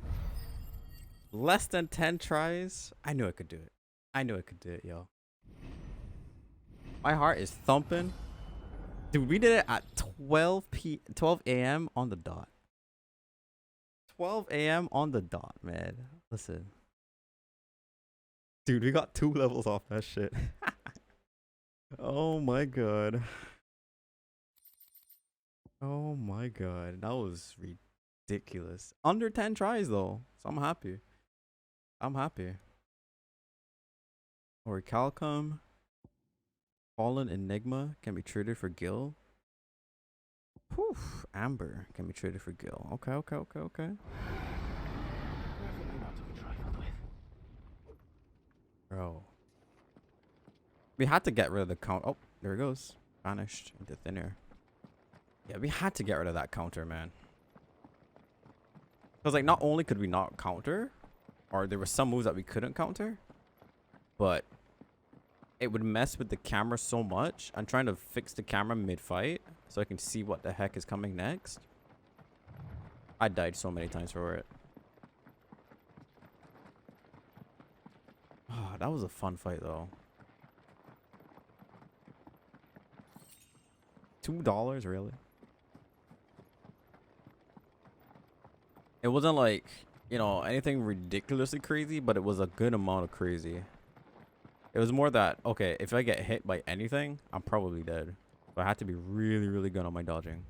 Less than 10 tries. I knew I could do it. I knew I could do it, yo. My heart is thumping. Dude, we did it at 12 a.m. on the dot. 12 a.m. on the dot, man. Listen. Dude, we got 2 levels off that shit. Oh my god. Oh my god. That was ridiculous. Under 10 tries though. So I'm happy. I'm happy. Orichalcum. Fallen Enigma can be traded for Gil. Whew. Amber can be traded for Gil. Okay. Definitely not to be trifled with. Bro. We had to get rid of the count. Oh, there it goes. Vanished into thin air. Yeah, we had to get rid of that counter, man. Because, like, not only could we not counter, or there were some moves that we couldn't counter, but it would mess with the camera so much. I'm trying to fix the camera mid-fight so I can see what the heck is coming next. I died so many times for it. Oh, that was a fun fight, though. $2, really? It wasn't like, you know, anything ridiculously crazy, but it was a good amount of crazy. It was more that, okay, if I get hit by anything, I'm probably dead. So I had to be really, really good on my dodging.